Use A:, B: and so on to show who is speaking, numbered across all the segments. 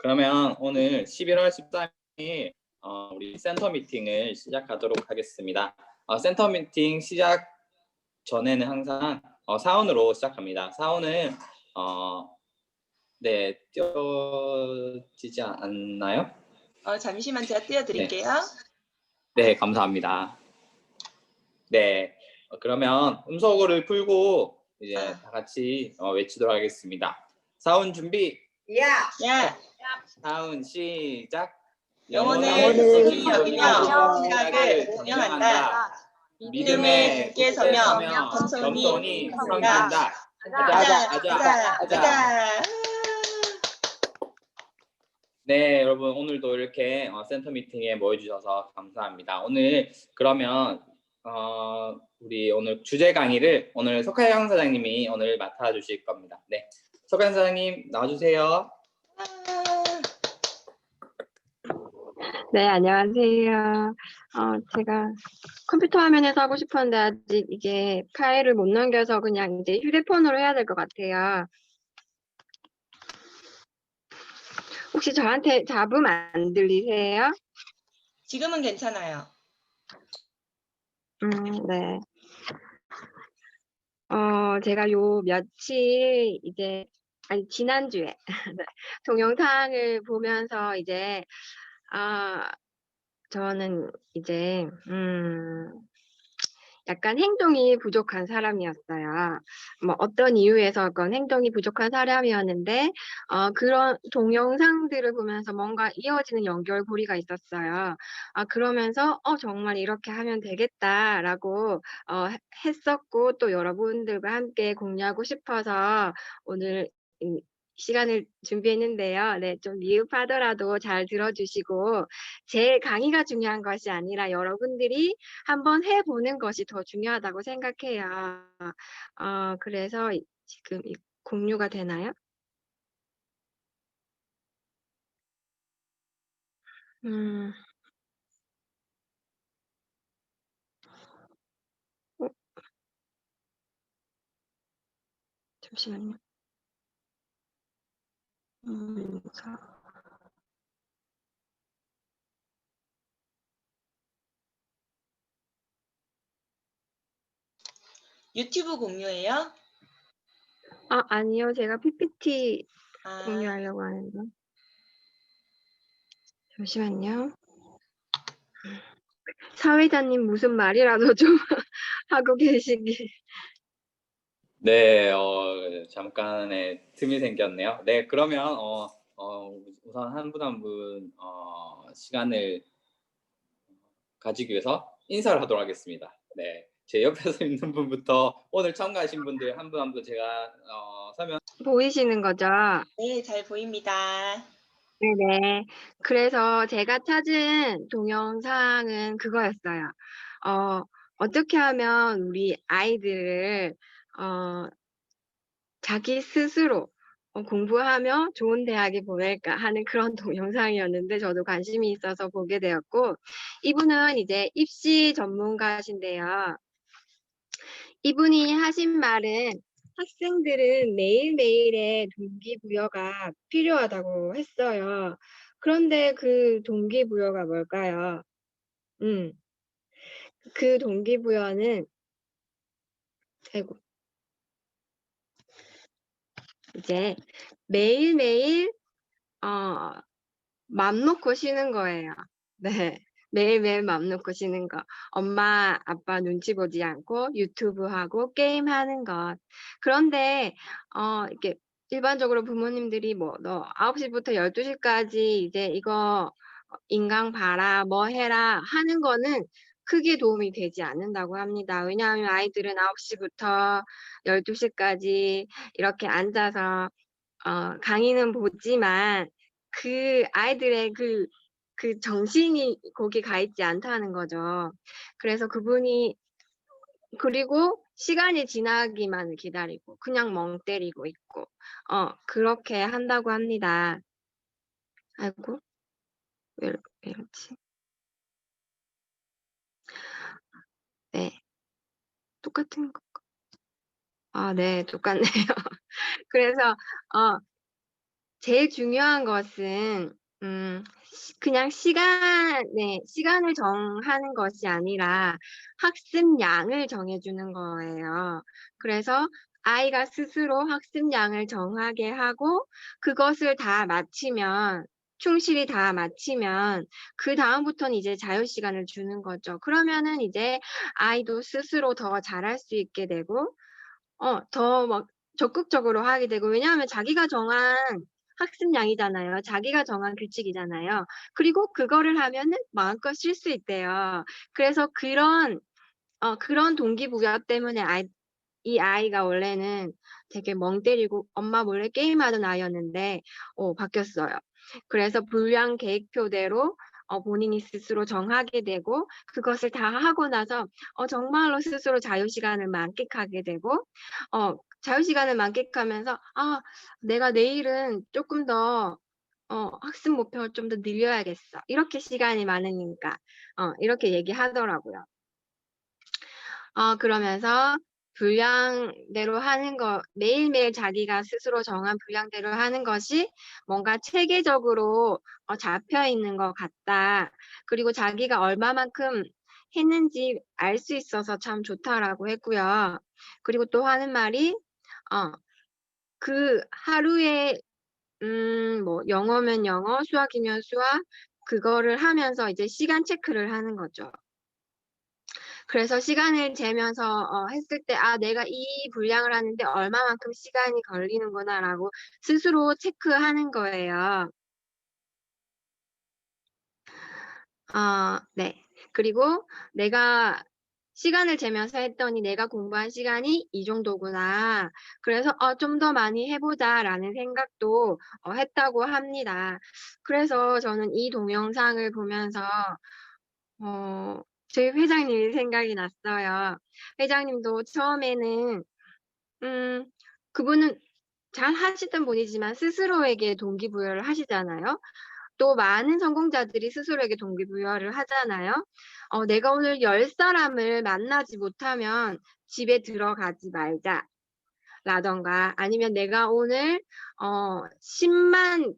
A: 그러면 오늘 11월 13일 우리 센터 미팅을 시작하도록 하겠습니다. 센터 미팅 시작 전에는 항상 사원으로 시작합니다. 사원은 네, 띄어지지 않나요?
B: 잠시만 제가 띄워드릴게요.
A: 네, 감사합니다. 네, 그러면 음소거를 풀고 이제 다 같이 외치도록 하겠습니다. 사원 준비.
B: 야.
A: 사원 시작.
B: 영혼을 소중히 여기며 생각을 운영한다. 믿음에 굳게 서며 겸손히 섬긴다. 가자.
A: 네, 여러분 오늘도 이렇게 센터 미팅에 모여주셔서 감사합니다. 오늘 그러면 우리 오늘 주제 강의를 오늘 석하영 사장님이 오늘 맡아주실 겁니다. 네, 석하영 사장님 나와주세요.
C: 네, 안녕하세요. 제가 컴퓨터 화면에서 하고 싶었는데 아직 이게 파일을 못 넘겨서 그냥 이제 휴대폰으로 해야 될 것 같아요. 혹시 저한테 잡음 안 들리세요?
B: 지금은 괜찮아요.
C: 네. 제가 요 며칠 이제 지난주에 동영상을 보면서 이제 저는 이제 약간 행동이 부족한 사람이었어요. 뭐 어떤 이유에서건 행동이 부족한 사람이었는데 그런 동영상들을 보면서 뭔가 이어지는 연결고리가 있었어요. 그러면서 정말 이렇게 하면 되겠다라고 했었고 또 여러분들과 함께 공유하고 싶어서 오늘 시간을 준비했는데요. 네, 좀 미흡하더라도 잘 들어주시고 제 강의가 중요한 것이 아니라 여러분들이 한번 해보는 것이 더 중요하다고 생각해요. 그래서 지금 공유가 되나요? 잠시만요.
B: 유튜브 공유예요?
C: 아니요. 제가 PPT 공유하려고 하는데. 잠시만요. 사회자님 무슨 말이라도 좀 하고 계시길.
A: 네, 잠깐의 틈이 생겼네요. 네, 그러면 우선 한 분 한 분 시간을 가지기 위해서 인사를 하도록 하겠습니다. 네, 제 옆에서 있는 분부터 오늘 참가하신 분들 한 분 한 분 제가 설명.
C: 보이시는 거죠?
B: 네, 잘 보입니다.
C: 네네. 그래서 제가 찾은 동영상은 그거였어요. 어떻게 하면 우리 아이들을 자기 스스로 공부하며 좋은 대학에 보낼까 하는 그런 동영상이었는데 저도 관심이 있어서 보게 되었고, 이분은 이제 입시 전문가신데요. 이분이 하신 말은 학생들은 매일매일의 동기부여가 필요하다고 했어요. 그런데 그 동기부여가 뭘까요? 그 동기부여는 이제 매일매일 맘 놓고 쉬는 거예요. 네. 매일매일 맘 놓고 쉬는 거. 엄마, 아빠 눈치 보지 않고 유튜브 하고 게임 하는 것. 그런데 이렇게 일반적으로 부모님들이 뭐 너 9시부터 12시까지 이제 이거 인강 봐라, 뭐 해라 하는 거는 크게 도움이 되지 않는다고 합니다. 왜냐하면 아이들은 9시부터 12시까지 이렇게 앉아서 강의는 보지만 그 아이들의 그 정신이 거기 가 있지 않다는 거죠. 그래서 그분이 그리고 시간이 지나기만을 기다리고 그냥 멍 때리고 있고 그렇게 한다고 합니다. 아이고 왜 이렇지? 네, 똑같은 거. 네, 똑같네요. 그래서 제일 중요한 것은 그냥 시간을 정하는 것이 아니라 학습량을 정해주는 거예요. 그래서 아이가 스스로 학습량을 정하게 하고 그것을 다 마치면 충실히 다 마치면 그다음부터는 이제 자유 시간을 주는 거죠. 그러면은 이제 아이도 스스로 더 잘할 수 있게 되고 더 막 적극적으로 하게 되고 왜냐하면 자기가 정한 학습량이잖아요. 자기가 정한 규칙이잖아요. 그리고 그거를 하면은 마음껏 쉴 수 있대요. 그래서 그런 동기부여 때문에 이 아이가 원래는 되게 멍 때리고 엄마 몰래 게임하던 아이였는데 바뀌었어요. 그래서 분량 계획표대로 본인이 스스로 정하게 되고 그것을 다 하고 나서 정말로 스스로 자유시간을 만끽하게 되고 자유시간을 만끽하면서 내가 내일은 조금 더 학습 목표를 좀 더 늘려야겠어. 이렇게 시간이 많으니까 이렇게 얘기하더라고요. 그러면서 분량대로 하는 거, 매일매일 자기가 스스로 정한 분량대로 하는 것이 뭔가 체계적으로 잡혀 있는 것 같다. 그리고 자기가 얼마만큼 했는지 알 수 있어서 참 좋다라고 했고요. 그리고 또 하는 말이, 그 하루에, 뭐, 영어면 영어, 수학이면 수학, 그거를 하면서 이제 시간 체크를 하는 거죠. 그래서 시간을 재면서 했을 때 내가 이 분량을 하는데 얼마만큼 시간이 걸리는구나라고 스스로 체크하는 거예요. 네. 그리고 내가 시간을 재면서 했더니 내가 공부한 시간이 이 정도구나. 그래서 좀 더 많이 해보자라는 생각도 했다고 합니다. 그래서 저는 이 동영상을 보면서 저희 회장님이 생각이 났어요. 회장님도 처음에는 그분은 잘 하시던 분이지만 스스로에게 동기부여를 하시잖아요. 또 많은 성공자들이 스스로에게 동기부여를 하잖아요. 내가 오늘 10사람을 만나지 못하면 집에 들어가지 말자. 라던가 아니면 내가 오늘 10만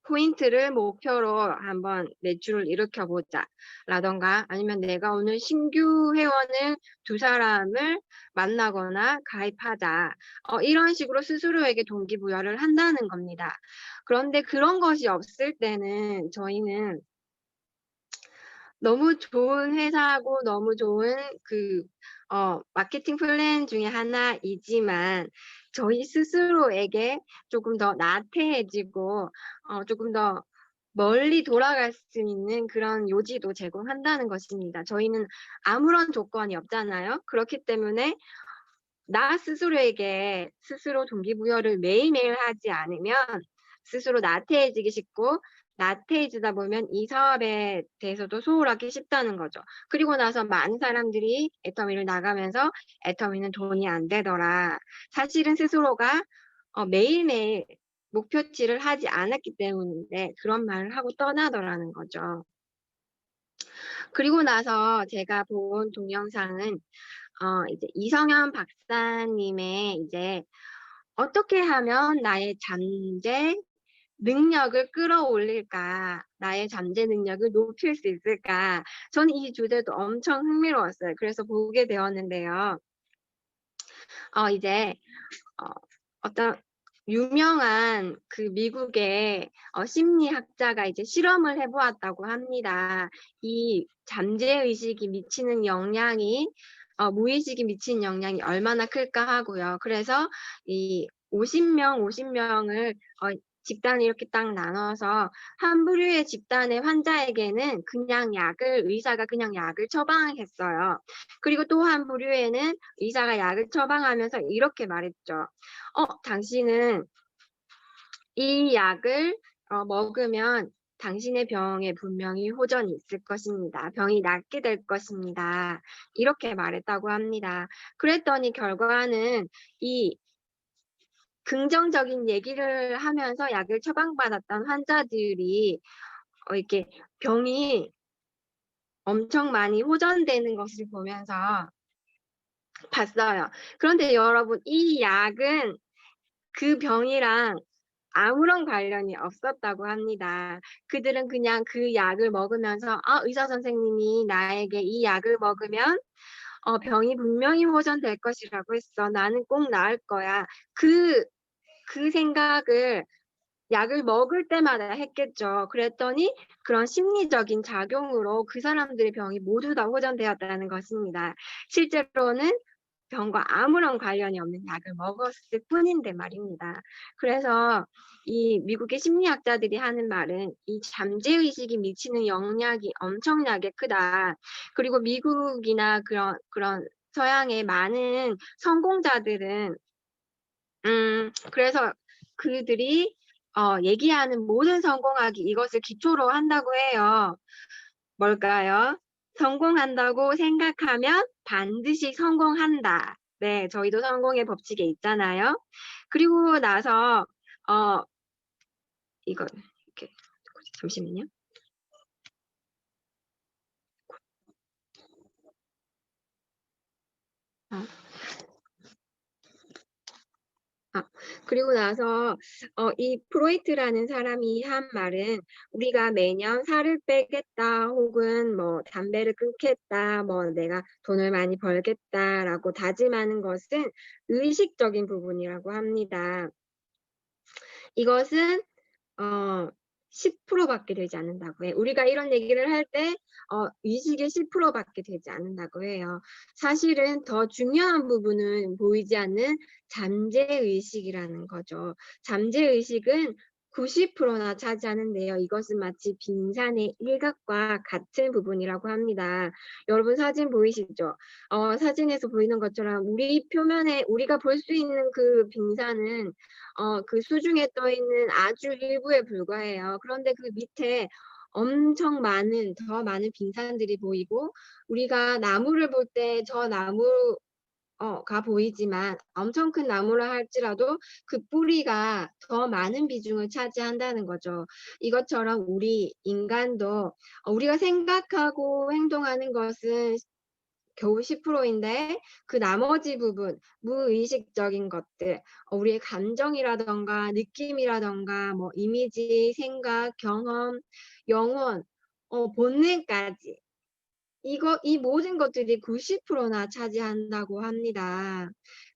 C: 포인트를 목표로 한번 매출을 일으켜보자 라던가 아니면 내가 오늘 신규 회원을 2사람을 만나거나 가입하자 이런 식으로 스스로에게 동기부여를 한다는 겁니다. 그런데 그런 것이 없을 때는 저희는 너무 좋은 회사고 너무 좋은 마케팅 플랜 중에 하나이지만 저희 스스로에게 조금 더 나태해지고 조금 더 멀리 돌아갈 수 있는 그런 요지도 제공한다는 것입니다. 저희는 아무런 조건이 없잖아요. 그렇기 때문에 나 스스로에게 스스로 동기부여를 매일매일 하지 않으면 스스로 나태해지기 쉽고 나태해지다 보면 이 사업에 대해서도 소홀하기 쉽다는 거죠. 그리고 나서 많은 사람들이 애터미를 나가면서 애터미는 돈이 안 되더라. 사실은 스스로가 매일매일 목표치를 하지 않았기 때문인데 그런 말을 하고 떠나더라는 거죠. 그리고 나서 제가 본 동영상은 이제 이성현 박사님의 이제 어떻게 하면 나의 잠재 능력을 끌어올릴까? 나의 잠재 능력을 높일 수 있을까? 저는 이 주제도 엄청 흥미로웠어요. 그래서 보게 되었는데요. 이제 어떤 유명한 그 미국의 심리학자가 이제 실험을 해보았다고 합니다. 이 잠재의식이 미치는 영향이 무의식이 미치는 영향이 얼마나 클까 하고요. 그래서 이 50명을 집단을 이렇게 딱 나눠서 한 부류의 집단의 환자에게는 의사가 그냥 약을 처방했어요. 그리고 또 한 부류에는 의사가 약을 처방하면서 이렇게 말했죠. 당신은 이 약을 먹으면 당신의 병에 분명히 호전이 있을 것입니다. 병이 낫게 될 것입니다. 이렇게 말했다고 합니다. 그랬더니 결과는 이 긍정적인 얘기를 하면서 약을 처방받았던 환자들이 이렇게 병이 엄청 많이 호전되는 것을 보면서 봤어요. 그런데 여러분, 이 약은 그 병이랑 아무런 관련이 없었다고 합니다. 그들은 그냥 그 약을 먹으면서 의사 선생님이 나에게 이 약을 먹으면 병이 분명히 호전될 것이라고 했어. 나는 꼭 나을 거야. 그 생각을 약을 먹을 때마다 했겠죠. 그랬더니 그런 심리적인 작용으로 그 사람들의 병이 모두 다 호전되었다는 것입니다. 실제로는 병과 아무런 관련이 없는 약을 먹었을 뿐인데 말입니다. 그래서 이 미국의 심리학자들이 하는 말은 이 잠재의식이 미치는 영향이 엄청나게 크다. 그리고 미국이나 그런 서양의 많은 성공자들은 그래서 그들이 얘기하는 모든 성공학이 이것을 기초로 한다고 해요. 뭘까요? 성공한다고 생각하면 반드시 성공한다. 네, 저희도 성공의 법칙에 있잖아요. 그리고 나서 이거 이렇게 잠시만요. 그리고 나서 이 프로이트라는 사람이 한 말은 우리가 매년 살을 빼겠다 혹은 뭐 담배를 끊겠다 뭐 내가 돈을 많이 벌겠다라고 다짐하는 것은 의식적인 부분이라고 합니다. 이것은 10%밖에 되지 않는다고 해요. 우리가 이런 얘기를 할 때 의식의 10%밖에 되지 않는다고 해요. 사실은 더 중요한 부분은 보이지 않는 잠재의식이라는 거죠. 잠재의식은 90%나 차지하는데요. 이것은 마치 빙산의 일각과 같은 부분이라고 합니다. 여러분 사진 보이시죠? 사진에서 보이는 것처럼 우리 표면에 우리가 볼 수 있는 그 빙산은 그 수중에 떠 있는 아주 일부에 불과해요. 그런데 그 밑에 엄청 많은 더 많은 빙산들이 보이고 우리가 나무를 볼 때 저 나무가 보이지만 엄청 큰 나무라 할지라도 그 뿌리가 더 많은 비중을 차지한다는 거죠. 이것처럼 우리 인간도 우리가 생각하고 행동하는 것은 겨우 10%인데 그 나머지 부분 무의식적인 것들 우리의 감정이라던가 느낌이라던가 뭐 이미지, 생각, 경험, 영혼, 본능까지 이 모든 것들이 90%나 차지한다고 합니다.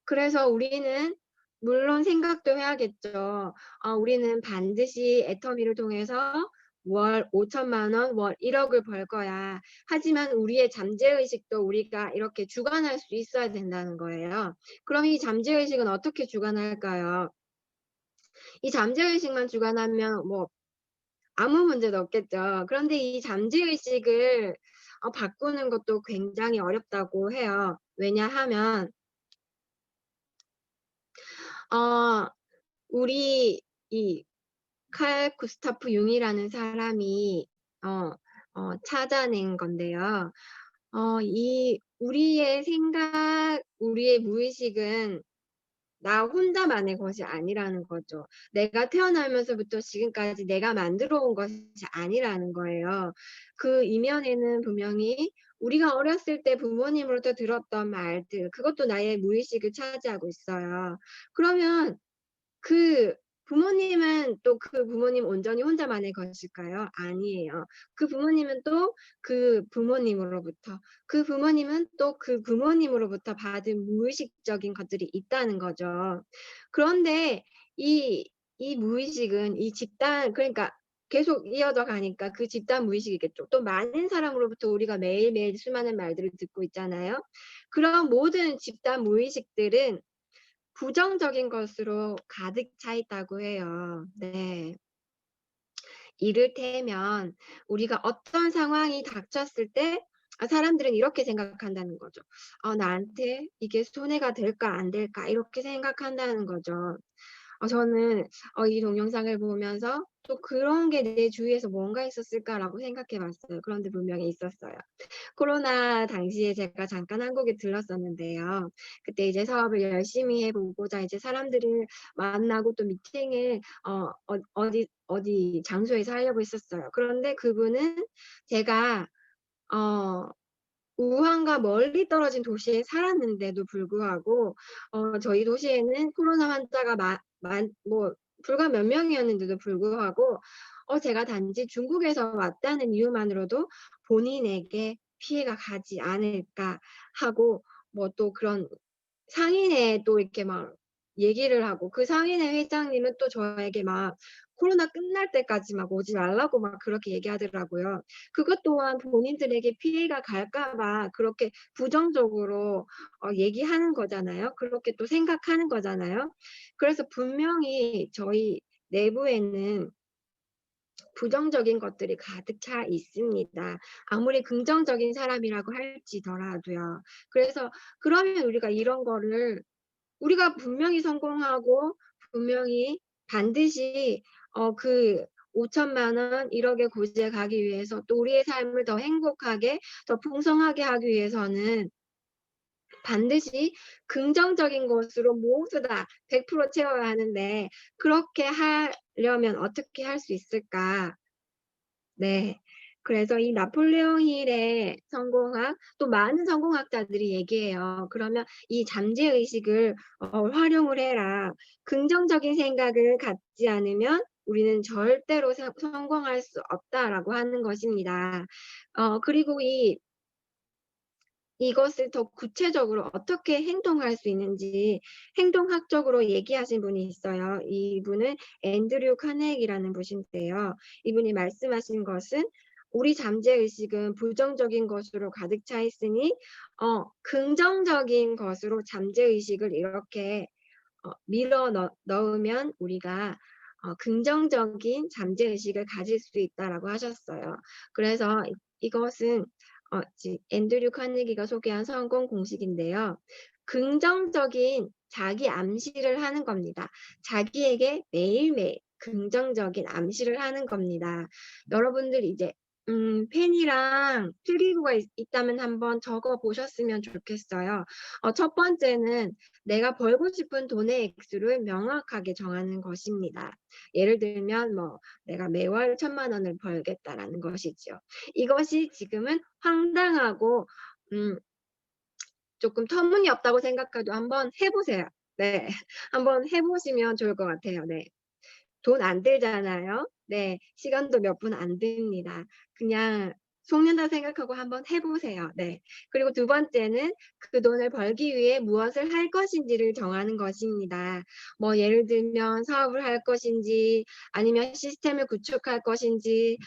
C: 그래서 우리는 물론 생각도 해야겠죠. 우리는 반드시 애터미를 통해서 월 5천만 원, 월 1억을 벌 거야. 하지만 우리의 잠재의식도 우리가 이렇게 주관할 수 있어야 된다는 거예요. 그럼 이 잠재의식은 어떻게 주관할까요? 이 잠재의식만 주관하면 뭐 아무 문제도 없겠죠. 그런데 이 잠재의식을 바꾸는 것도 굉장히 어렵다고 해요. 왜냐하면 우리 이 칼 구스타프 융이라는 사람이 찾아낸 건데요. 이 우리의 생각, 우리의 무의식은 나 혼자만의 것이 아니라는 거죠. 내가 태어나면서부터 지금까지 내가 만들어 온 것이 아니라는 거예요. 그 이면에는 분명히 우리가 어렸을 때 부모님으로부터 들었던 말들, 그것도 나의 무의식을 차지하고 있어요. 그러면 그 부모님은 또 그 부모님 온전히 혼자만의 것일까요? 아니에요. 그 부모님은 또 그 부모님으로부터, 그 부모님은 또 그 부모님으로부터 받은 무의식적인 것들이 있다는 거죠. 그런데 이 무의식은 이 집단 그러니까 계속 이어져 가니까 그 집단 무의식이겠죠. 또 많은 사람으로부터 우리가 매일매일 수많은 말들을 듣고 있잖아요. 그런 모든 집단 무의식들은 부정적인 것으로 가득 차 있다고 해요. 네. 이를테면 우리가 어떤 상황이 닥쳤을 때 사람들은 이렇게 생각한다는 거죠. 나한테 이게 손해가 될까 안 될까 이렇게 생각한다는 거죠. 저는 이 동영상을 보면서 또 그런 게 내 주위에서 뭔가 있었을까라고 생각해 봤어요. 그런데 분명히 있었어요. 코로나 당시에 제가 잠깐 한국에 들렀었는데요. 그때 이제 사업을 열심히 해보고자 이제 사람들을 만나고 또 미팅을 어디 장소에서 하려고 했었어요. 그런데 그분은 제가 우한과 멀리 떨어진 도시에 살았는데도 불구하고 저희 도시에는 코로나 환자가 불과 몇 명이었는데도 불구하고 제가 단지 중국에서 왔다는 이유만으로도 본인에게 피해가 가지 않을까 하고 뭐 또 그런 상인회 또 이렇게 막 얘기를 하고 그 상인회 회장님은 또 저에게 막 코로나 끝날 때까지 막 오지 말라고 막 그렇게 얘기하더라고요. 그것 또한 본인들에게 피해가 갈까 봐 그렇게 부정적으로 얘기하는 거잖아요. 그렇게 또 생각하는 거잖아요. 그래서 분명히 저희 내부에는 부정적인 것들이 가득 차 있습니다. 아무리 긍정적인 사람이라고 할지더라도요. 그래서 그러면 우리가 이런 거를 우리가 분명히 성공하고 분명히 반드시 그 5천만 원, 1억의 고지에 가기 위해서 또 우리의 삶을 더 행복하게 더 풍성하게 하기 위해서는 반드시 긍정적인 것으로 모두 다 100% 채워야 하는데 그렇게 하려면 어떻게 할 수 있을까? 네. 그래서 이 나폴레옹 힐의 성공학 또 많은 성공학자들이 얘기해요. 그러면 이 잠재 의식을 활용을 해라. 긍정적인 생각을 갖지 않으면 우리는 절대로 성공할 수 없다라고 하는 것입니다. 그리고 이것을 더 구체적으로 어떻게 행동할 수 있는지 행동학적으로 얘기하신 분이 있어요. 이분은 앤드류 카네기라는 분인데요. 이분이 말씀하신 것은 우리 잠재의식은 부정적인 것으로 가득 차 있으니 긍정적인 것으로 잠재의식을 이렇게 밀어 넣으면 우리가 긍정적인 잠재의식을 가질 수 있다라고 하셨어요. 그래서 이것은 앤드류 카네기가 소개한 성공 공식인데요. 긍정적인 자기 암시를 하는 겁니다. 자기에게 매일매일 긍정적인 암시를 하는 겁니다. 여러분들 이제 펜이랑 필기구가 있다면 한번 적어 보셨으면 좋겠어요. 첫 번째는 내가 벌고 싶은 돈의 액수를 명확하게 정하는 것입니다. 예를 들면 뭐 내가 매월 1,000만 원을 벌겠다라는 것이죠. 이것이 지금은 황당하고 조금 터무니없다고 생각해도 한번 해보세요. 네, 한번 해보시면 좋을 것 같아요. 네. 돈 안 들잖아요. 네, 시간도 몇 분 안 듭니다. 그냥 속는다 생각하고 한번 해보세요. 네. 그리고 두 번째는 그 돈을 벌기 위해 무엇을 할 것인지를 정하는 것입니다. 뭐 예를 들면 사업을 할 것인지 아니면 시스템을 구축할 것인지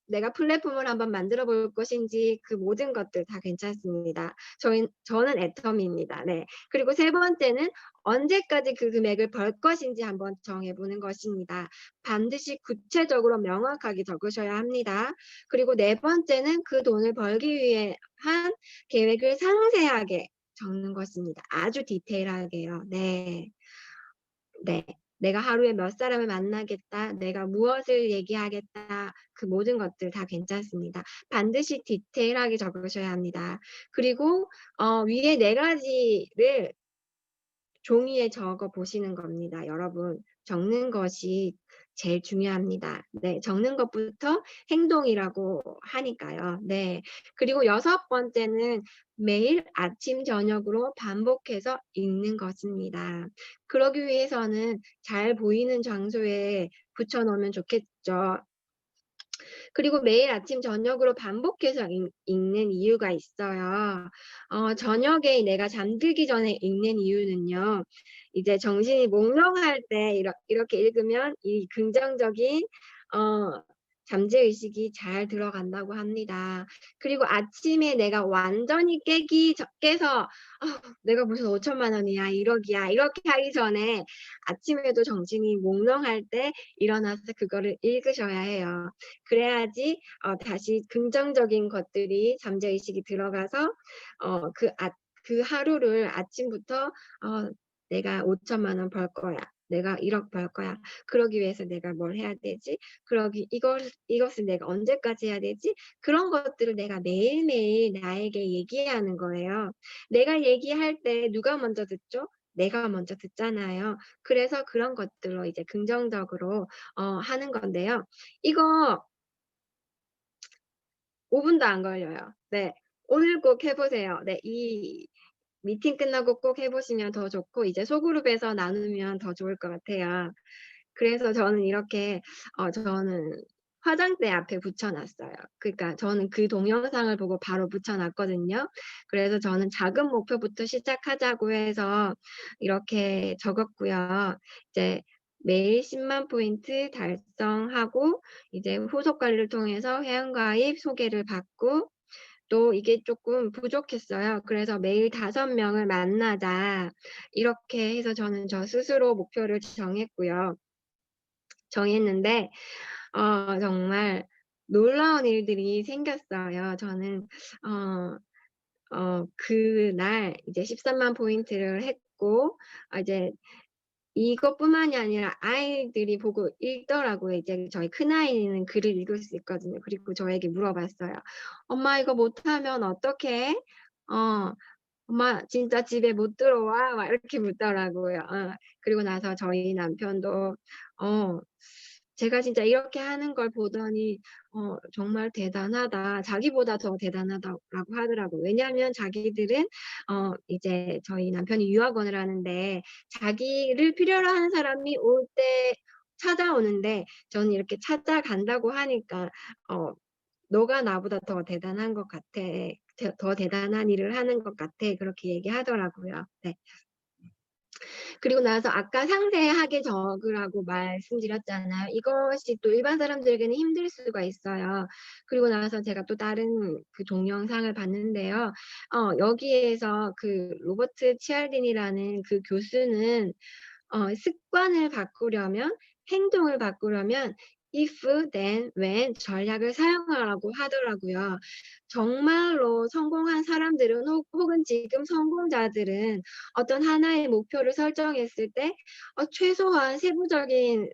C: 내가 플랫폼을 한번 만들어 볼 것인지 그 모든 것들 다 괜찮습니다. 저는 애텀입니다. 네. 그리고 세 번째는 언제까지 그 금액을 벌 것인지 한번 정해보는 것입니다. 반드시 구체적으로 명확하게 적으셔야 합니다. 그리고 네 번째는 그 돈을 벌기 위해 한 계획을 상세하게 적는 것입니다. 아주 디테일하게요. 네. 네. 내가 하루에 몇 사람을 만나겠다, 내가 무엇을 얘기하겠다, 그 모든 것들 다 괜찮습니다. 반드시 디테일하게 적으셔야 합니다. 그리고 위에 네 가지를 종이에 적어 보시는 겁니다. 여러분, 적는 것이 제일 중요합니다. 네, 적는 것부터 행동이라고 하니까요. 네. 그리고 여섯 번째는 매일 아침, 저녁으로 반복해서 읽는 것입니다. 그러기 위해서는 잘 보이는 장소에 붙여 놓으면 좋겠죠. 그리고 매일 아침 저녁으로 반복해서 읽는 이유가 있어요. 저녁에 내가 잠들기 전에 읽는 이유는요. 이제 정신이 몽롱할 때 이렇게 읽으면 이 긍정적인 잠재의식이 잘 들어간다고 합니다. 그리고 아침에 내가 완전히 깨서 내가 무슨 5천만 원이야, 1억이야 이렇게 하기 전에 아침에도 정신이 몽롱할 때 일어나서 그거를 읽으셔야 해요. 그래야지 다시 긍정적인 것들이 잠재의식이 들어가서 그 하루를 아침부터 내가 5천만 원 벌 거야. 내가 1억 벌 거야. 그러기 위해서 내가 뭘 해야 되지? 이것을 내가 언제까지 해야 되지? 그런 것들을 내가 매일매일 나에게 얘기하는 거예요. 내가 얘기할 때 누가 먼저 듣죠? 내가 먼저 듣잖아요. 그래서 그런 것들로 이제 긍정적으로 하는 건데요. 이거 5분도 안 걸려요. 네. 오늘 꼭 해보세요. 네. 미팅 끝나고 꼭 해보시면 더 좋고 이제 소그룹에서 나누면 더 좋을 것 같아요. 그래서 저는 이렇게 저는 화장대 앞에 붙여놨어요. 그러니까 저는 그 동영상을 보고 바로 붙여놨거든요. 그래서 저는 작은 목표부터 시작하자고 해서 이렇게 적었고요. 이제 매일 10만 포인트 달성하고 이제 후속 관리를 통해서 회원가입 소개를 받고 또 이게 조금 부족했어요. 그래서 매일 5명을 만나자 이렇게 해서 저는 저 스스로 목표를 정했는데 정말 놀라운 일들이 생겼어요. 저는 그날 이제 13만 포인트를 했고 이제 이것뿐만이 아니라 아이들이 보고 읽더라고요. 이제 저희 큰아이는 글을 읽을 수 있거든요. 그리고 저에게 물어봤어요. "엄마 이거 못하면 어떡해? 엄마 진짜 집에 못 들어와?" 막 이렇게 묻더라고요. 그리고 나서 저희 남편도 제가 진짜 이렇게 하는 걸 보더니 "정말 대단하다. 자기보다 더 대단하다."라고 하더라고요. 왜냐하면 자기들은 이제 저희 남편이 유학원을 하는데 자기를 필요로 하는 사람이 올 때 찾아오는데 저는 이렇게 찾아간다고 하니까 "너가 나보다 더 대단한 것 같아. 더 대단한 일을 하는 것 같아." 그렇게 얘기하더라고요. 네. 그리고 나서 아까 상세하게 적으라고 말씀드렸잖아요. 이것이 또 일반 사람들에게는 힘들 수가 있어요. 그리고 나서 제가 또 다른 그 동영상을 봤는데요. 여기에서 그 로버트 치알딘이라는 그 교수는 습관을 바꾸려면 행동을 바꾸려면 if, then, when 전략을 사용하라고 하더라고요. 정말로 성공한 사람들은 혹은 지금 성공자들은 어떤 하나의 목표를 설정했을 때 최소한 세부적인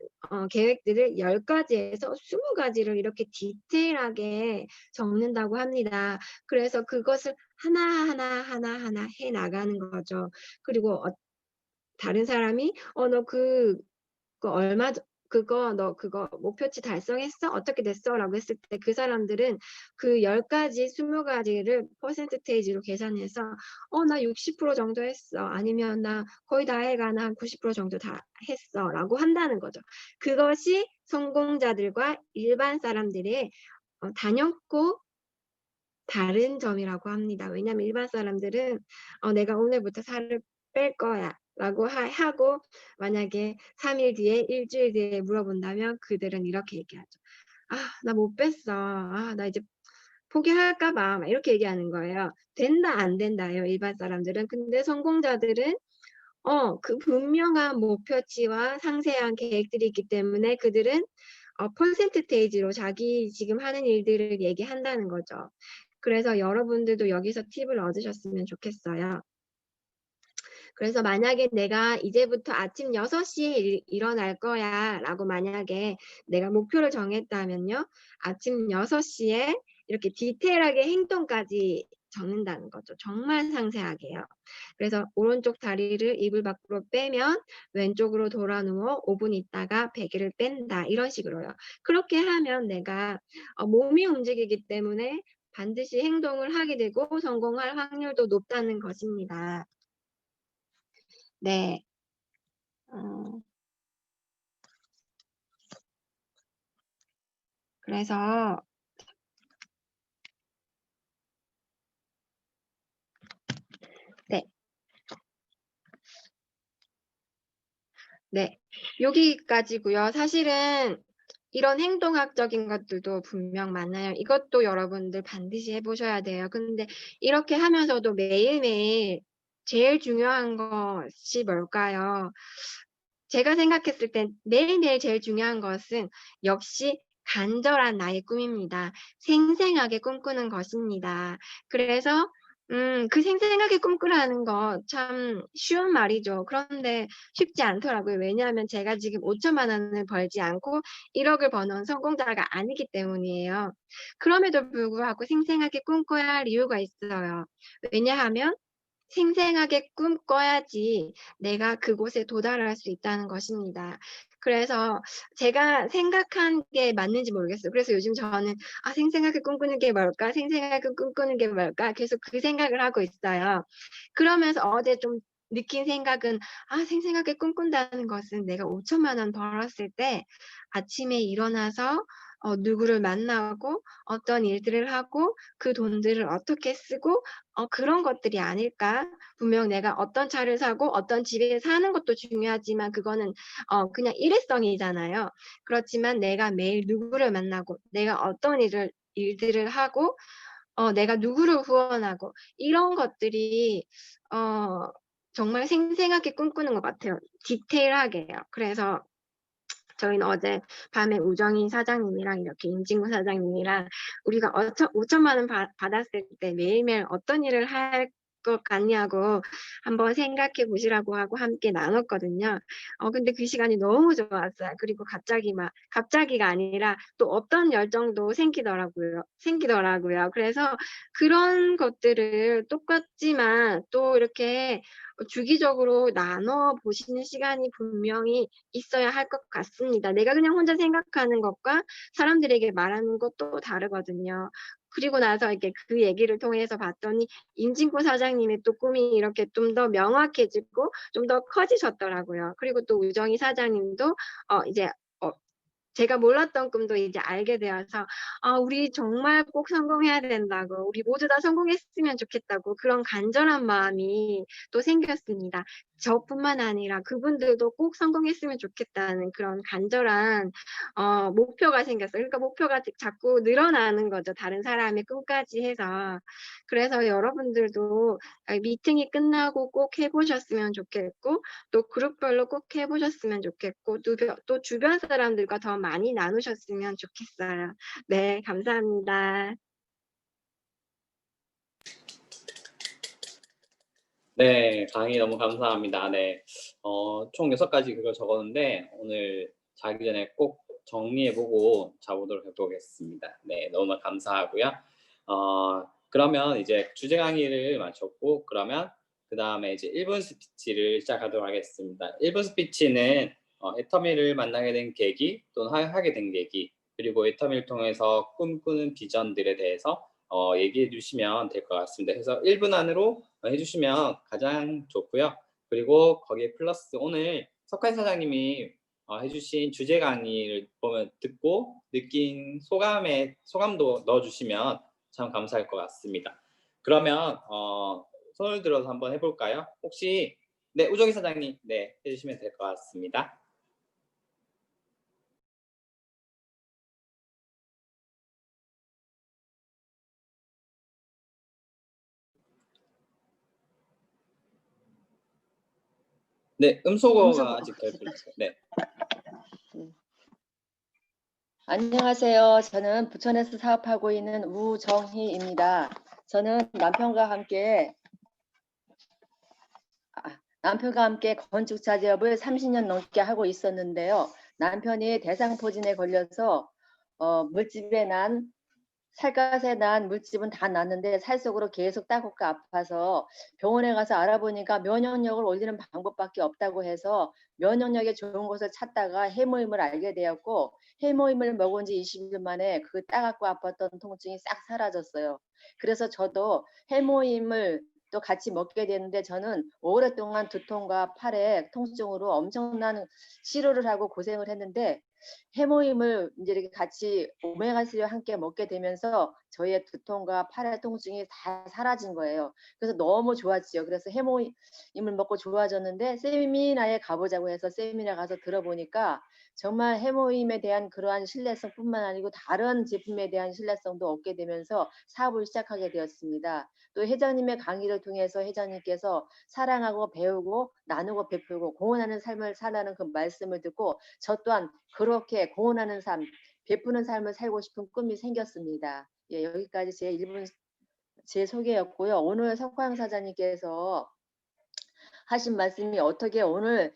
C: 계획들을 10가지에서 20가지를 이렇게 디테일하게 적는다고 합니다. 그래서 그것을 하나하나 해 나가는 거죠. 그리고 다른 사람이 너 너 그거 목표치 달성했어? 어떻게 됐어? 라고 했을 때 그 사람들은 그 10가지, 20가지를 퍼센티테이지로 계산해서 나 60% 정도 했어. 아니면 나 거의 다 해가 나 한 90% 정도 다 했어. 라고 한다는 거죠. 그것이 성공자들과 일반 사람들의 단연코 다른 점이라고 합니다. 왜냐하면 일반 사람들은 내가 오늘부터 살을 뺄 거야 라고 하고 만약에 3일 뒤에 일주일 뒤에 물어본다면 그들은 이렇게 얘기하죠. 나 못 뺐어. 나 이제 포기할까 봐. 막 이렇게 얘기하는 거예요. 된다 안 된다예요. 일반 사람들은. 근데 성공자들은 그 분명한 목표치와 상세한 계획들이 있기 때문에 그들은 퍼센티테이지로 자기 지금 하는 일들을 얘기한다는 거죠. 그래서 여러분들도 여기서 팁을 얻으셨으면 좋겠어요. 그래서 만약에 내가 이제부터 아침 6시에 일어날 거야 라고 만약에 내가 목표를 정했다면요. 아침 6시에 이렇게 디테일하게 행동까지 적는다는 거죠. 정말 상세하게요. 그래서 오른쪽 다리를 이불 밖으로 빼면 왼쪽으로 돌아 누워 5분 있다가 베개를 뺀다. 이런 식으로요. 그렇게 하면 내가 몸이 움직이기 때문에 반드시 행동을 하게 되고 성공할 확률도 높다는 것입니다. 네. 그래서 네. 네. 여기까지고요. 사실은 이런 행동학적인 것들도 분명 많아요. 이것도 여러분들 반드시 해 보셔야 돼요. 근데 이렇게 하면서도 매일매일 제일 중요한 것이 뭘까요? 제가 생각했을 땐 매일매일 제일 중요한 것은 역시 간절한 나의 꿈입니다. 생생하게 꿈꾸는 것입니다. 그래서 그 생생하게 꿈꾸라는 거 참 쉬운 말이죠. 그런데 쉽지 않더라고요. 왜냐하면 제가 지금 5천만 원을 벌지 않고 1억을 버는 성공자가 아니기 때문이에요. 그럼에도 불구하고 생생하게 꿈꿔야 할 이유가 있어요. 왜냐하면 생생하게 꿈꿔야지 내가 그곳에 도달할 수 있다는 것입니다. 그래서 제가 생각한 게 맞는지 모르겠어요. 그래서 요즘 저는 '아 생생하게 꿈꾸는 게 뭘까? 생생하게 꿈꾸는 게 뭘까?' 계속 그 생각을 하고 있어요. 그러면서 어제 좀 느낀 생각은 '아 생생하게 꿈꾼다는 것은 내가 5천만 원 벌었을 때 아침에 일어나서 누구를 만나고 어떤 일들을 하고 그 돈들을 어떻게 쓰고 그런 것들이 아닐까? 분명 내가 어떤 차를 사고 어떤 집에 사는 것도 중요하지만 그거는 그냥 일회성이잖아요. 그렇지만 내가 매일 누구를 만나고 내가 어떤 일들을 하고 내가 누구를 후원하고 이런 것들이 어 정말 생생하게 꿈꾸는 것 같아요. 디테일하게요. 그래서 저희는 어젯밤에 우정희 사장님이랑 이렇게 임진구 사장님이랑 우리가 5천만 원 받았을 때 매일매일 어떤 일을 할 것 같냐고 한번 생각해 보시라고 하고 함께 나눴거든요. 근데 그 시간이 너무 좋았어요. 그리고 갑자기가 아니라 또 없던 열정도 생기더라고요. 그래서 그런 것들을 똑같지만 또 이렇게 주기적으로 나눠 보시는 시간이 분명히 있어야 할 것 같습니다. 내가 그냥 혼자 생각하는 것과 사람들에게 말하는 것도 다르거든요. 그리고 나서 이렇게 그 얘기를 통해서 봤더니 임진구 사장님의 또 꿈이 이렇게 좀 더 명확해지고 좀 더 커지셨더라고요. 그리고 또 우정희 사장님도 이제 어 제가 몰랐던 꿈도 이제 알게 되어서 우리 정말 꼭 성공해야 된다고, 우리 모두 다 성공했으면 좋겠다고 그런 간절한 마음이 또 생겼습니다. 저뿐만 아니라 그분들도 꼭 성공했으면 좋겠다는 그런 간절한 목표가 생겼어요. 그러니까 목표가 자꾸 늘어나는 거죠. 다른 사람의 꿈까지 해서. 그래서 여러분들도 미팅이 끝나고 꼭 해 보셨으면 좋겠고 또 그룹별로 꼭 해 보셨으면 좋겠고 또 주변 사람들과 더 많이 나누셨으면 좋겠어요. 네, 감사합니다.
A: 네, 강의 너무 감사합니다. 네, 총 6가지 그걸 적었는데 오늘 자기 전에 꼭 정리해보고 자보도록 해보겠습니다. 네, 너무 감사하고요. 그러면 이제 주제 강의를 마쳤고 그러면 그 다음에 이제 1분 스피치를 시작하도록 하겠습니다. 1분 스피치는 애터미를 만나게 된 계기 또는 하게 된 계기 그리고 애터미를 통해서 꿈꾸는 비전들에 대해서 얘기해 주시면 될 것 같습니다. 그래서 1분 안으로 해주시면 가장 좋고요. 그리고 거기에 플러스 오늘 석환 사장님이 해주신 주제 강의를 듣고 느낀 소감도 넣어주시면 참 감사할 것 같습니다. 그러면 손을 들어서 한번 해볼까요? 혹시 네, 우정희 사장님 네, 해주시면 될 것 같습니다. 네, 음소거가 아직 덜 들렸어요. 네.
D: 안녕하세요. 저는 부천에서 사업하고 있는 우정희입니다. 저는 남편과 함께 건축 자재업을 30년 넘게 하고 있었는데요. 남편이 대상포진에 걸려서 살갗에 난 물집은 다 났는데 살 속으로 계속 따갑고 아파서 병원에 가서 알아보니까 면역력을 올리는 방법밖에 없다고 해서 면역력에 좋은 곳을 찾다가 해모임을 알게 되었고 해모임을 먹은 지 20일 만에 그 따갑고 아팠던 통증이 싹 사라졌어요. 그래서 저도 해모임을 또 같이 먹게 되는데 저는 오랫동안 두통과 팔에 통증으로 엄청난 치료를 하고 고생을 했는데 해모임을 이제 이렇게 같이 오메가3와 함께 먹게 되면서 저희의 두통과 팔의 통증이 다 사라진 거예요. 그래서 너무 좋았지요. 그래서 해모임을 먹고 좋아졌는데 세미나에 가보자고 해서 세미나 가서 들어보니까 정말 해모임에 대한 그러한 신뢰성뿐만 아니고 다른 제품에 대한 신뢰성도 얻게 되면서 사업을 시작하게 되었습니다. 또 회장님의 강의를 통해서 회장님께서 사랑하고 배우고 나누고 베풀고 공헌하는 삶을 살라는 그 말씀을 듣고 저 또한 그렇게 공헌하는 삶, 베푸는 삶을 살고 싶은 꿈이 생겼습니다. 예, 여기까지 제 1분 제 소개였고요. 오늘 석화영 사장님께서 하신 말씀이 어떻게 오늘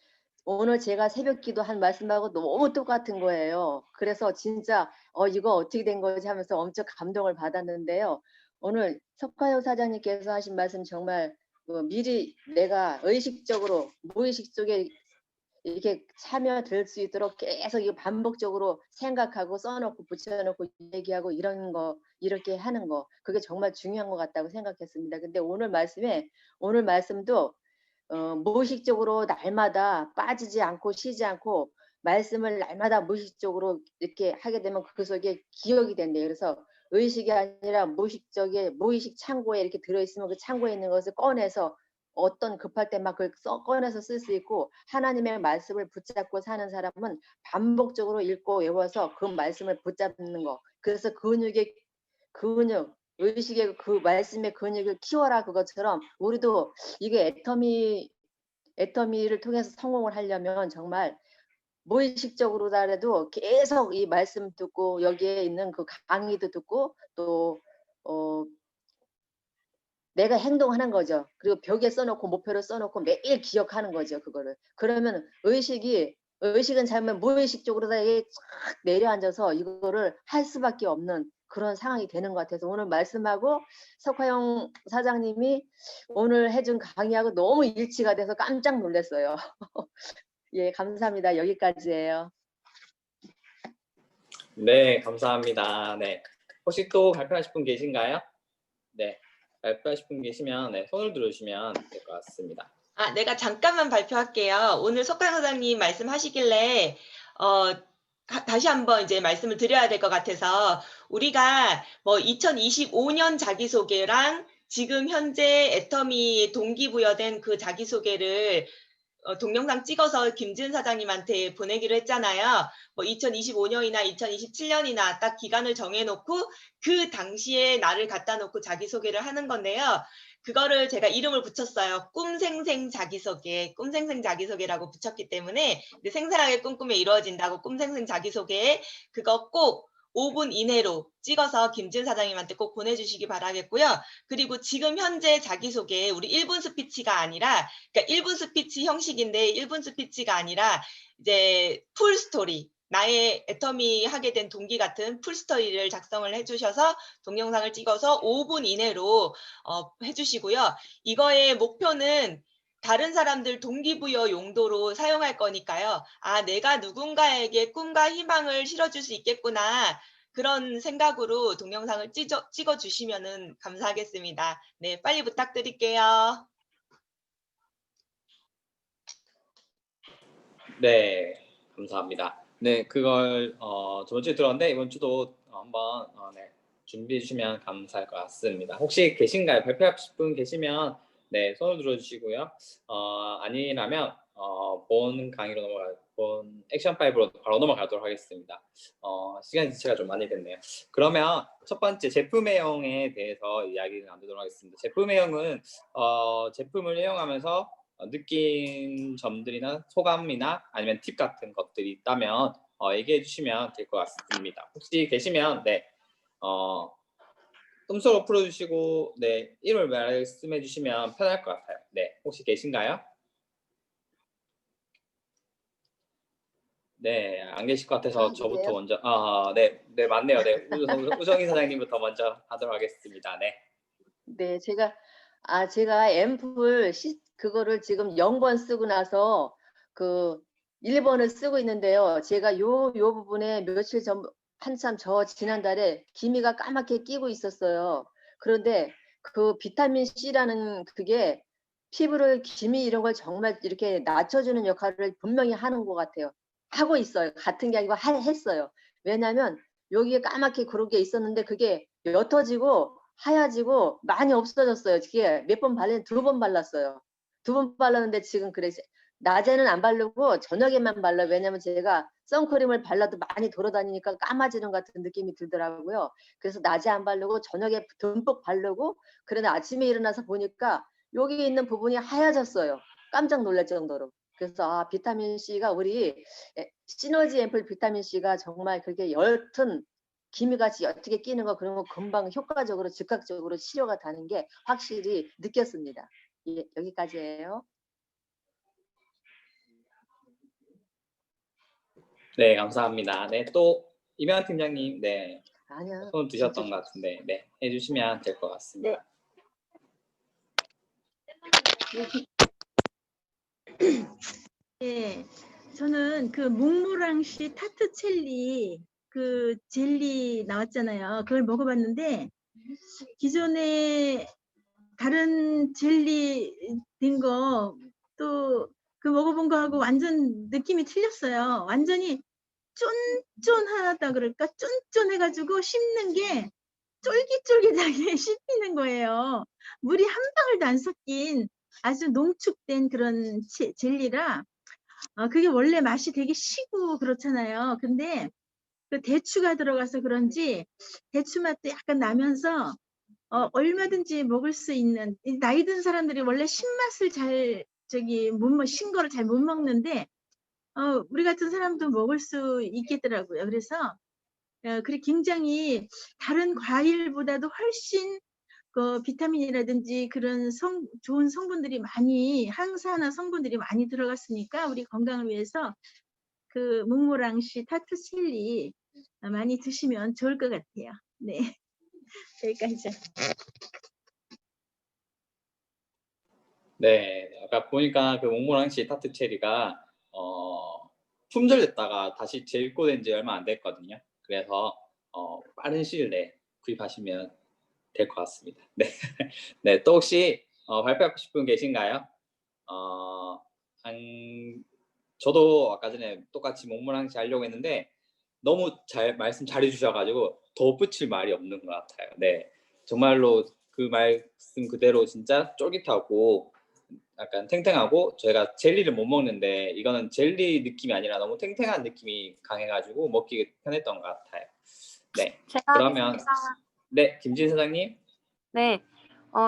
D: 제가 새벽 기도한 말씀하고 너무 똑같은 거예요. 그래서 진짜 이거 어떻게 된 거지 하면서 엄청 감동을 받았는데요. 오늘 석화영 사장님께서 하신 말씀 정말 미리 내가 의식적으로 무의식 속에 이렇게 참여될 수 있도록 계속 이거 반복적으로 생각하고 써놓고 붙여놓고 얘기하고 이런 거 이렇게 하는 거 그게 정말 중요한 것 같다고 생각했습니다. 근데 오늘 말씀도 무의식적으로 날마다 빠지지 않고 쉬지 않고 말씀을 날마다 무의식적으로 이렇게 하게 되면 그 속에 기억이 된대요. 그래서 의식이 아니라 무의식 창고에 이렇게 들어있으면 그 창고에 있는 것을 꺼내서 어떤 급할 때 막 그걸 꺼내서 쓸 수 있고 하나님의 말씀을 붙잡고 사는 사람은 반복적으로 읽고 외워서 그 말씀을 붙잡는 거. 그래서 의식의 그 말씀의 근육을 키워라 그것처럼 우리도 이게 애터미를 통해서 성공을 하려면 정말 무의식적으로라도 계속 이 말씀 듣고 여기에 있는 그 강의도 듣고 또 내가 행동하는 거죠. 그리고 벽에 써놓고 목표를 써놓고 매일 기억하는 거죠. 그거를. 그러면 의식은 잘못 무의식적으로 다 이게 쫙 내려앉아서 이거를 할 수밖에 없는 그런 상황이 되는 것 같아서 오늘 말씀하고 석화영 사장님이 오늘 해준 강의하고 너무 일치가 돼서 깜짝 놀랐어요. 예, 감사합니다. 여기까지예요.
A: 네, 감사합니다. 네, 혹시 또 발표하실 분 계신가요? 네, 발표하실 분 계시면 네, 손을 들어주시면 될 것 같습니다.
B: 아, 내가 잠깐만 발표할게요. 오늘 석강 사장님 말씀하시길래 다시 한번 이제 말씀을 드려야 될 것 같아서 우리가 뭐 2025년 자기소개랑 지금 현재 애터미 동기부여된 그 자기소개를 동영상 찍어서 김지은 사장님한테 보내기로 했잖아요. 뭐 2025년이나 2027년이나 딱 기간을 정해놓고 그 당시에 나를 갖다 놓고 자기소개를 하는 건데요. 그거를 제가 이름을 붙였어요. 꿈생생 자기소개, 꿈생생 자기소개라고 붙였기 때문에 생생하게 꿈꾸며 이루어진다고 꿈생생 자기소개 그거 꼭 5분 이내로 찍어서 김지은 사장님한테 꼭 보내주시기 바라겠고요. 그리고 지금 현재 자기소개 우리 1분 스피치가 아니라 그러니까 1분 스피치 형식인데 1분 스피치가 아니라 이제 풀 스토리 나의 애터미 하게 된 동기 같은 풀 스토리를 작성을 해주셔서 동영상을 찍어서 5분 이내로 해주시고요. 이거의 목표는 다른 사람들 동기부여 용도로 사용할 거니까요. 아, 내가 누군가에게 꿈과 희망을 실어줄 수 있겠구나. 그런 생각으로 동영상을 찍어주시면 감사하겠습니다. 네, 빨리 부탁드릴게요.
A: 네, 감사합니다. 네, 그걸 저번 주에 들었는데 이번 주도 한번 네, 준비해 주시면 감사할 것 같습니다. 혹시 계신가요? 발표하실 분 계시면 네, 손을 들어주시고요. 아니라면 본 강의로 본 액션 5로 바로 넘어가도록 하겠습니다. 시간 지체가 좀 많이 됐네요. 그러면 첫 번째 제품 애용에 대해서 이야기를 나누도록 하겠습니다. 제품 애용은 제품을 애용하면서 느낀 점들이나 소감이나 아니면 팁 같은 것들이 있다면 얘기해 주시면 될 것 같습니다. 혹시 계시면 네, 음소거 풀어주시고 네, 이름을 말씀해 주시면 편할 것 같아요. 네, 혹시 계신가요? 네, 안 계실 것 같아서 저부터
D: 그래요?
A: 먼저 네, 맞네요. 네, 우정희 사장님부터 먼저 하도록 하겠습니다. 네.
D: 네, 제가 앰플 그거를 지금 0번 쓰고 나서 그 1번을 쓰고 있는데요. 제가 요 부분에 며칠 전 한참 지난달에 기미가 까맣게 끼고 있었어요. 그런데 그 비타민 C라는 그게 피부를 기미 이런 걸 정말 이렇게 낮춰주는 역할을 분명히 하는 것 같아요. 하고 있어요. 같은 게 아니고 했어요. 왜냐하면 여기에 까맣게 그런 게 있었는데 그게 옅어지고 하얘지고 많이 없어졌어요. 그게 몇 번 발랐는데 2번 발랐어요. 2번 발랐는데 지금 그래 낮에는 안 바르고 저녁에만 발라요. 왜냐면 제가 선크림을 발라도 많이 돌아다니니까 까마지는 같은 느낌이 들더라고요. 그래서 낮에 안 바르고 저녁에 듬뿍 바르고 그런데 아침에 일어나서 보니까 여기 있는 부분이 하얘졌어요. 깜짝 놀랄 정도로. 그래서 비타민 C가 우리 시너지 앰플 비타민 C가 정말 그렇게 옅은 기미같이 어떻게 끼는 거 그런 거 금방 효과적으로 즉각적으로 치료가 되는 게 확실히 느꼈습니다. 예, 여기까지예요.
A: 네, 감사합니다. 네, 또 이면 팀장님, 네,
D: 아니야.
A: 손 드셨던 것 같은데, 네, 해주시면 될 것 같습니다.
B: 네.
E: 저는 그 몽모랑시 타트첼리 그 젤리 나왔잖아요. 그걸 먹어봤는데 기존에 다른 젤리 된 거 또 그 먹어본 거하고 완전 느낌이 틀렸어요. 완전히 쫀쫀하다 그럴까? 쫀쫀해가지고 씹는 게 쫄깃쫄깃하게 씹히는 거예요. 물이 한 방울도 안 섞인 아주 농축된 그런 젤리라 그게 원래 맛이 되게 시고 그렇잖아요. 근데 그 대추가 들어가서 그런지 대추 맛도 약간 나면서 얼마든지 먹을 수 있는 나이 든 사람들이 원래 신맛을 잘 신 거를 잘 못 먹는데 우리 같은 사람도 먹을 수 있겠더라고요. 그래서 그리고 굉장히 다른 과일보다도 훨씬 그 비타민이라든지 그런 좋은 성분들이 많이 항산화 성분들이 많이 들어갔으니까 우리 건강을 위해서 그 몽모랑시 타투칠리 많이 드시면 좋을 것 같아요. 네, 여기까지.
A: 네, 아까 보니까 그 몽모랑시 타트 체리가 품절됐다가 다시 재입고된 지 얼마 안 됐거든요. 그래서 빠른 시일 내에 구입하시면 될 것 같습니다. 네, 네, 또 혹시 발표하고 싶은 분 계신가요? 저도 아까 전에 똑같이 몽모랑시 하려고 했는데 너무 말씀 잘 해주셔가지고 덧붙일 말이 없는 것 같아요. 네, 정말로 그 말씀 그대로 진짜 쫄깃하고 약간 탱탱하고 저희가 젤리를 못 먹는데 이거는 젤리 느낌이 아니라 너무 탱탱한 느낌이 강해가지고 먹기 편했던 것 같아요. 네, 그러면 네, 김진 사장님.
F: 네,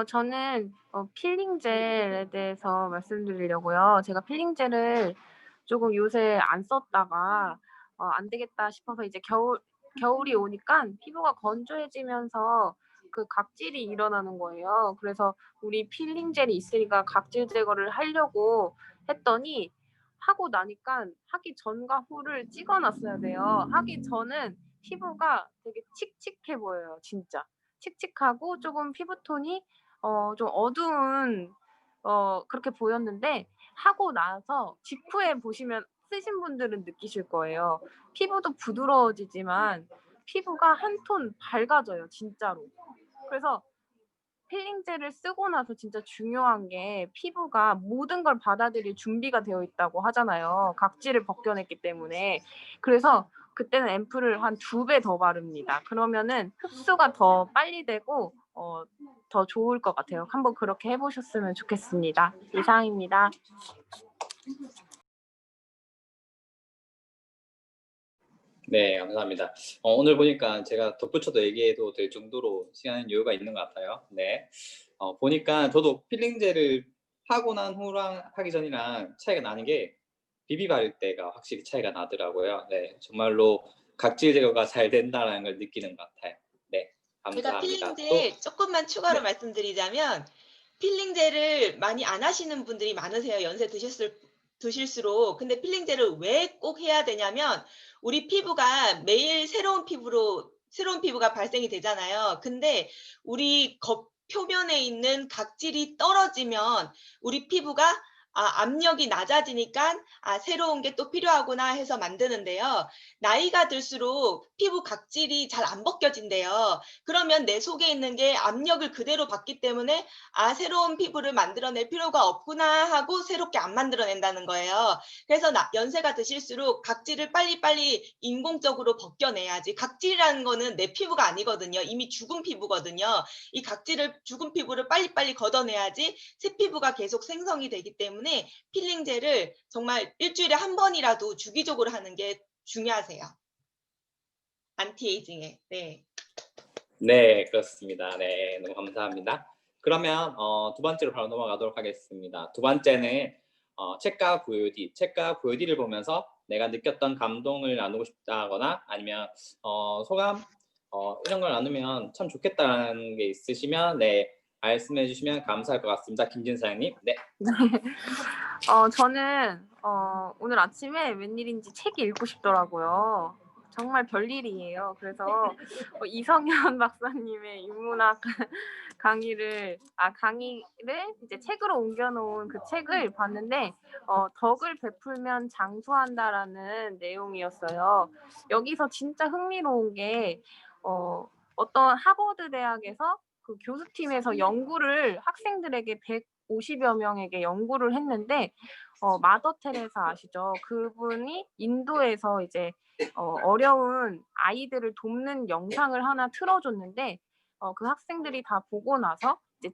F: 저는 필링젤에 대해서 말씀드리려고요. 제가 필링젤을 조금 요새 안 썼다가 안 되겠다 싶어서 이제 겨울이 오니까 피부가 건조해지면서 그 각질이 일어나는 거예요. 그래서 우리 필링젤이 있으니까 각질 제거를 하려고 했더니 하고 나니까 하기 전과 후를 찍어놨어야 돼요. 하기 전은 피부가 되게 칙칙해 보여요, 진짜. 칙칙하고 조금 피부톤이 좀 어두운 그렇게 보였는데 하고 나서 직후에 보시면 쓰신 분들은 느끼실 거예요. 피부도 부드러워지지만 피부가 한 톤 밝아져요, 진짜로. 그래서 필링젤을 쓰고 나서 진짜 중요한 게 피부가 모든 걸 받아들일 준비가 되어 있다고 하잖아요. 각질을 벗겨냈기 때문에. 그래서 그때는 앰플을 한 2배 더 바릅니다. 그러면은 흡수가 더 빨리 되고 더 좋을 것 같아요. 한번 그렇게 해보셨으면 좋겠습니다. 이상입니다.
A: 네, 감사합니다. 오늘 보니까 제가 덧붙여도 얘기해도 될 정도로 시간 여유가 있는 것 같아요. 네, 보니까 저도 필링젤을 하고 난 후랑 하기 전이랑 차이가 나는 게 비비 바를 때가 확실히 차이가 나더라고요. 네, 정말로 각질 제거가 잘 된다는 걸 느끼는 것 같아요. 네,
B: 제가
A: 감사합니다.
B: 필링젤 조금만 추가로
A: 네.
B: 말씀드리자면 필링젤을 많이 안 하시는 분들이 많으세요. 연세 드실수록. 근데 필링젤을 왜 꼭 해야 되냐면 우리 피부가 매일 새로운 피부가 발생이 되잖아요. 근데 우리 표면에 있는 각질이 떨어지면 우리 피부가 압력이 낮아지니까 새로운 게 또 필요하구나 해서 만드는데요. 나이가 들수록 피부 각질이 잘 안 벗겨진대요. 그러면 내 속에 있는 게 압력을 그대로 받기 때문에 새로운 피부를 만들어낼 필요가 없구나 하고 새롭게 안 만들어낸다는 거예요. 그래서 연세가 드실수록 각질을 빨리빨리 인공적으로 벗겨내야지. 각질이라는 거는 내 피부가 아니거든요. 이미 죽은 피부거든요. 이 죽은 피부를 빨리빨리 걷어내야지 새 피부가 계속 생성이 되기 때문에 필링젤을 정말 일주일에 한 번이라도 주기적으로 하는 게 중요하세요. 안티에이징에. 네.
A: 네, 그렇습니다. 네, 너무 감사합니다. 그러면 두 번째로 바로 넘어가도록 하겠습니다. 두 번째는 책과 VOD를 보면서 내가 느꼈던 감동을 나누고 싶다거나 아니면 소감 이런 걸 나누면 참 좋겠다는 게 있으시면 네, 말씀해 주시면 감사할 것 같습니다. 김진 사장님. 네.
F: 저는 오늘 아침에 웬일인지 책이 읽고 싶더라고요. 정말 별일이에요. 그래서 이성현 박사님의 인문학 강의를 이제 책으로 옮겨놓은 그 책을 봤는데 덕을 베풀면 장수한다라는 내용이었어요. 여기서 진짜 흥미로운 게 어떤 하버드 대학에서 그 교수팀에서 연구를 학생들에게 150여 명에게 연구를 했는데 마더 테레사 아시죠? 그분이 인도에서 이제 어려운 아이들을 돕는 영상을 하나 틀어줬는데 그 학생들이 다 보고 나서 이제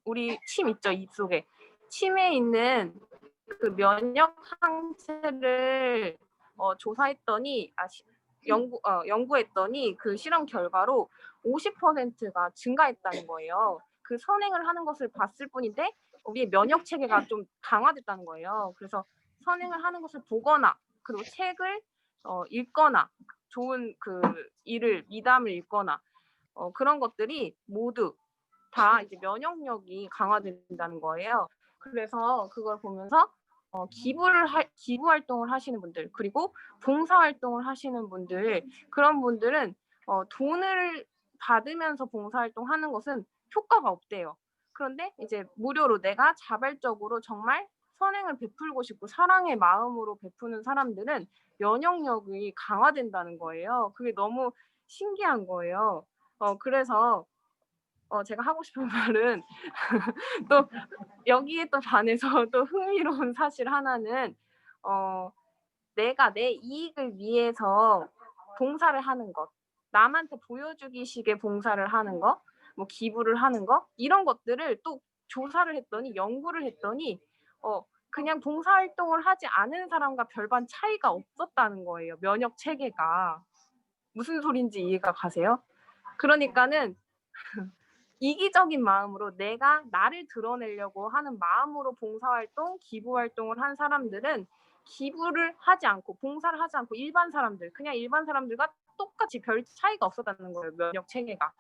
F: 우리 침 있죠, 입속에. 침에 있는 그 면역 항체를 조사했더니 연구했더니 그 실험 결과로 50%가 증가했다는 거예요. 그 선행을 하는 것을 봤을 뿐인데 우리의 면역 체계가 좀 강화됐다는 거예요. 그래서 선행을 하는 것을 보거나 그리고 책을 읽거나 좋은 그 미담을 읽거나 그런 것들이 모두 다 이제 면역력이 강화된다는 거예요. 그래서 그걸 보면서 기부 활동을 하시는 분들 그리고 봉사 활동을 하시는 분들 그런 분들은 돈을 받으면서 봉사 활동하는 것은 효과가 없대요. 그런데 이제 무료로 내가 자발적으로 정말 선행을 베풀고 싶고 사랑의 마음으로 베푸는 사람들은 면역력이 강화된다는 거예요. 그게 너무 신기한 거예요. 그래서 제가 하고 싶은 말은 또 여기에 또 반해서 또 흥미로운 사실 하나는 내가 내 이익을 위해서 봉사를 하는 것, 남한테 보여주기식의 봉사를 하는 것, 뭐 기부를 하는 것 이런 것들을 또 조사를 했더니 연구를 했더니 그냥 봉사활동을 하지 않은 사람과 별반 차이가 없었다는 거예요. 면역 체계가. 무슨 소린지 이해가 가세요? 그러니까는 이기적인 마음으로 내가 나를 드러내려고 하는 마음으로 봉사활동, 기부활동을 한 사람들은 기부를 하지 않고 봉사를 하지 않고 그냥 일반 사람들과 똑같이 별 차이가 없었다는 거예요. 면역 체계가.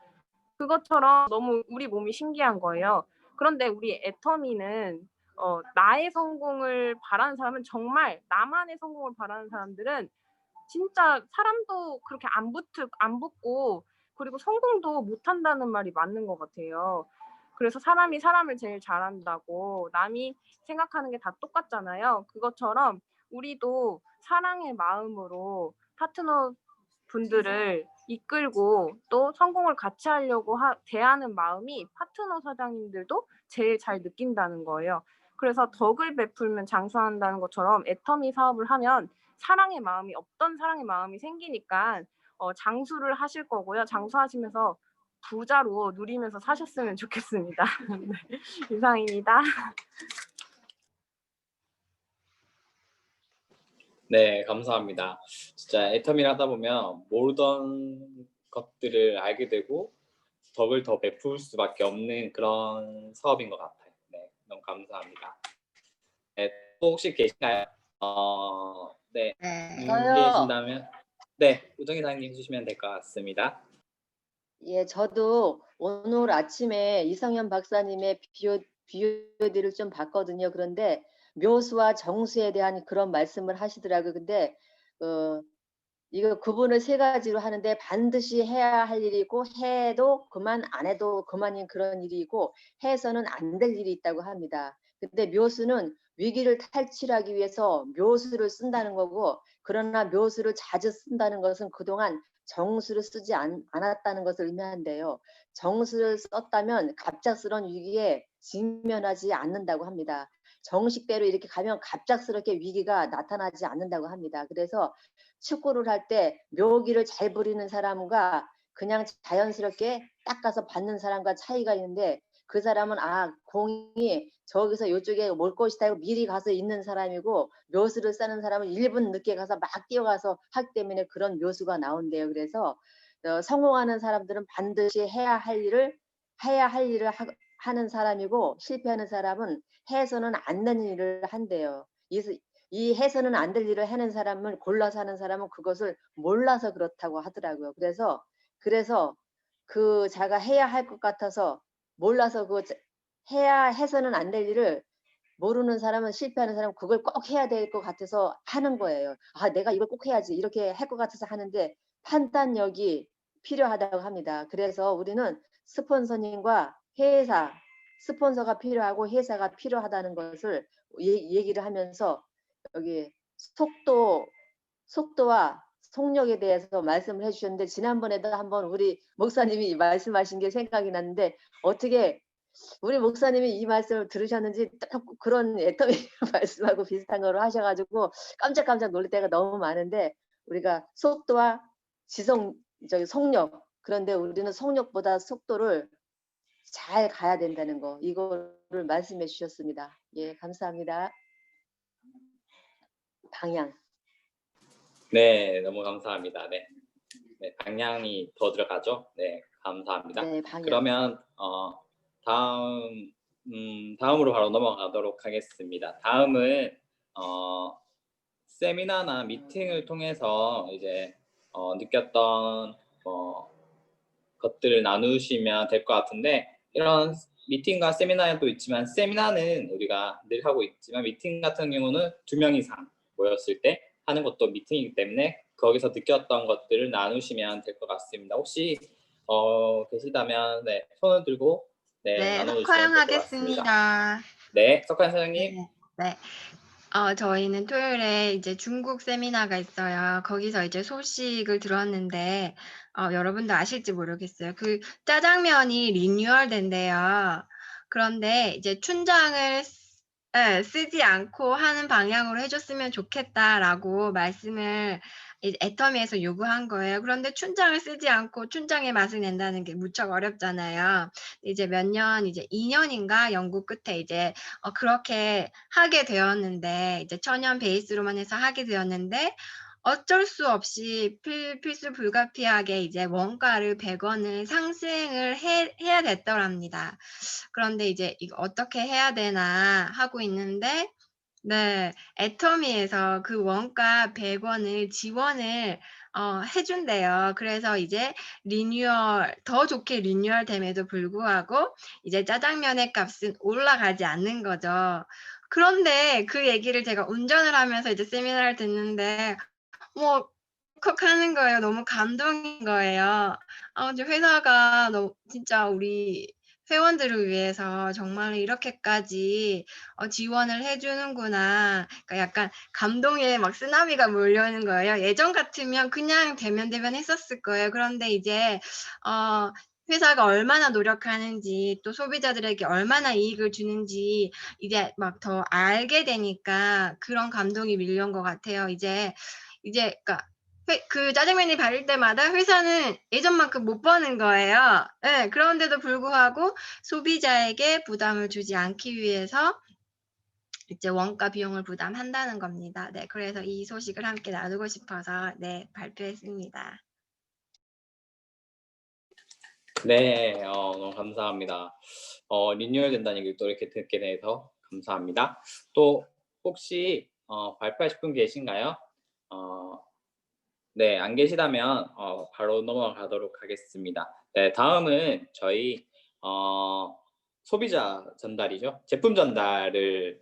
F: 그것처럼 너무 우리 몸이 신기한 거예요. 그런데 우리 애터미는 나의 성공을 바라는 사람은 정말 나만의 성공을 바라는 사람들은 진짜 사람도 그렇게 안 붙고 그리고 성공도 못한다는 말이 맞는 것 같아요. 그래서 사람이 사람을 제일 잘한다고 남이 생각하는 게 다 똑같잖아요. 그것처럼 우리도 사랑의 마음으로 파트너 분들을 이끌고 또 성공을 같이 하려고 대하는 마음이 파트너 사장님들도 제일 잘 느낀다는 거예요. 그래서 덕을 베풀면 장수한다는 것처럼 애터미 사업을 하면 어떤 사랑의 마음이 생기니까 장수를 하실 거고요. 장수하시면서 부자로 누리면서 사셨으면 좋겠습니다. 네, 이상입니다.
A: 네, 감사합니다. 진짜 애터미를 하다 보면 모르던 것들을 알게 되고 덕을 더 베풀 수밖에 없는 그런 사업인 것 같아요. 네, 너무 감사합니다. 네, 또 혹시 계신가요? 네,
D: 저요.
A: 계신다면 네, 우정희 사장님 해주시면 될 것 같습니다.
D: 예, 저도 오늘 아침에 이성현 박사님의 비오디를 좀 봤거든요. 그런데 묘수와 정수에 대한 그런 말씀을 하시더라고요. 근데 이거 구분을 세 가지로 하는데 반드시 해야 할 일이고 해도 그만 안 해도 그만인 그런 일이고 해서는 안 될 일이 있다고 합니다. 근데 묘수는 위기를 탈출하기 위해서 묘수를 쓴다는 거고 그러나 묘수를 자주 쓴다는 것은 그동안 정수를 쓰지 않았다는 것을 의미한대요. 정수를 썼다면 갑작스러운 위기에 직면하지 않는다고 합니다. 정식대로 이렇게 가면 갑작스럽게 위기가 나타나지 않는다고 합니다. 그래서 축구를 할 때 묘기를 잘 부리는 사람과 그냥 자연스럽게 딱 가서 받는 사람과 차이가 있는데 그 사람은 공이 저기서 이쪽에 올 것이다 하고 미리 가서 있는 사람이고 묘수를 쓰는 사람은 1분 늦게 가서 막 뛰어가서 하기 때문에 그런 묘수가 나온대요. 그래서 성공하는 사람들은 반드시 해야 할 일을 하는 사람이고 실패하는 사람은 해서는 안 되는 일을 한대요. 이 해서는 안 될 일을 하는 사람을 골라서 하는 사람은 그것을 몰라서 그렇다고 하더라고요. 그래서 그 자가 해야 할 것 같아서 몰라서 해서는 안 될 일을 모르는 사람은 실패하는 사람은 그걸 꼭 해야 될 것 같아서 하는 거예요. 아, 내가 이걸 꼭 해야지. 이렇게 할 것 같아서 하는데 판단력이 필요하다고 합니다. 그래서 우리는 스폰서님과 회사, 스폰서가 필요하고 회사가 필요하다는 것을 얘기를 하면서 여기 속도와 속력에 대해서 말씀을 해주셨는데 지난번에도 한번 우리 목사님이 말씀하신 게 생각이 났는데 어떻게 우리 목사님이 이 말씀을 들으셨는지 딱 그런 애터미 말씀하고 비슷한 거로 하셔가지고 깜짝깜짝 놀랄 때가 너무 많은데 우리가 속도와 속력 그런데 우리는 속력보다 속도를 잘 가야 된다는 거 이거를 말씀해 주셨습니다. 예, 감사합니다. 방향.
A: 네, 너무 감사합니다. 네, 네, 방향이 더 들어가죠. 네, 감사합니다.
D: 네, 방향.
A: 그러면 다음으로 바로 넘어가도록 하겠습니다. 다음은 세미나나 미팅을 통해서 이제 느꼈던 것들을 나누시면 될 것 같은데 이런 미팅과 세미나도 있지만 세미나는 우리가 늘 하고 있지만 미팅 같은 경우는 2명 이상 모였을 때 하는 것도 미팅이기 때문에 거기서 느꼈던 것들을 나누시면 될 것 같습니다. 혹시 계시다면 네, 손을 들고
C: 네,
A: 나눠주시면 될 것 같습니다.
C: 허용하겠습니다.
A: 네, 석환 사장님.
C: 네. 저희는 토요일에 이제 중국 세미나가 있어요. 거기서 이제 소식을 들었는데, 여러분도 아실지 모르겠어요. 그 짜장면이 리뉴얼 된대요. 그런데 이제 춘장을 쓰지 않고 하는 방향으로 해줬으면 좋겠다라고 말씀을 이제 애터미에서 요구한 거예요. 그런데 춘장을 쓰지 않고 춘장의 맛을 낸다는 게 무척 어렵잖아요. 이제 몇 년, 이제 2년인가 연구 끝에 이제 그렇게 하게 되었는데 이제 천연 베이스로만 해서 하게 되었는데 어쩔 수 없이 필수 불가피하게 이제 원가를 100원을 상승을 해야 됐더랍니다. 그런데 이제 이거 어떻게 해야 되나 하고 있는데 네, 애터미에서 그 원가 100원을 지원을 해준대요. 그래서 이제 더 좋게 리뉴얼 됨에도 불구하고 이제 짜장면의 값은 올라가지 않는 거죠. 그런데 그 얘기를 제가 운전을 하면서 이제 세미나를 듣는데 뭐 하는 거예요. 너무 감동인 거예요. 이제 회사가 진짜 우리 회원들을 위해서 정말 이렇게까지 지원을 해주는구나. 그러니까 약간 감동의 막 쓰나미가 몰려오는 거예요. 예전 같으면 그냥 대면 했었을 거예요. 그런데 이제 회사가 얼마나 노력하는지 또 소비자들에게 얼마나 이익을 주는지 이제 막 더 알게 되니까 그런 감동이 밀려온 것 같아요. 이제 그러니까 그 짜장면이 바를 때마다 회사는 예전만큼 못 버는 거예요. 네, 그런데도 불구하고 소비자에게 부담을 주지 않기 위해서 이제 원가 비용을 부담한다는 겁니다. 네, 그래서 이 소식을 함께 나누고 싶어서 네, 발표했습니다.
A: 네, 너무 감사합니다. 리뉴얼 된다는 얘기를 또 이렇게 듣게 돼서 감사합니다. 또 혹시 발표하실 분 계신가요? 네, 안 계시다면 바로 넘어가도록 하겠습니다. 네, 다음은 저희 소비자 전달이죠. 제품 전달을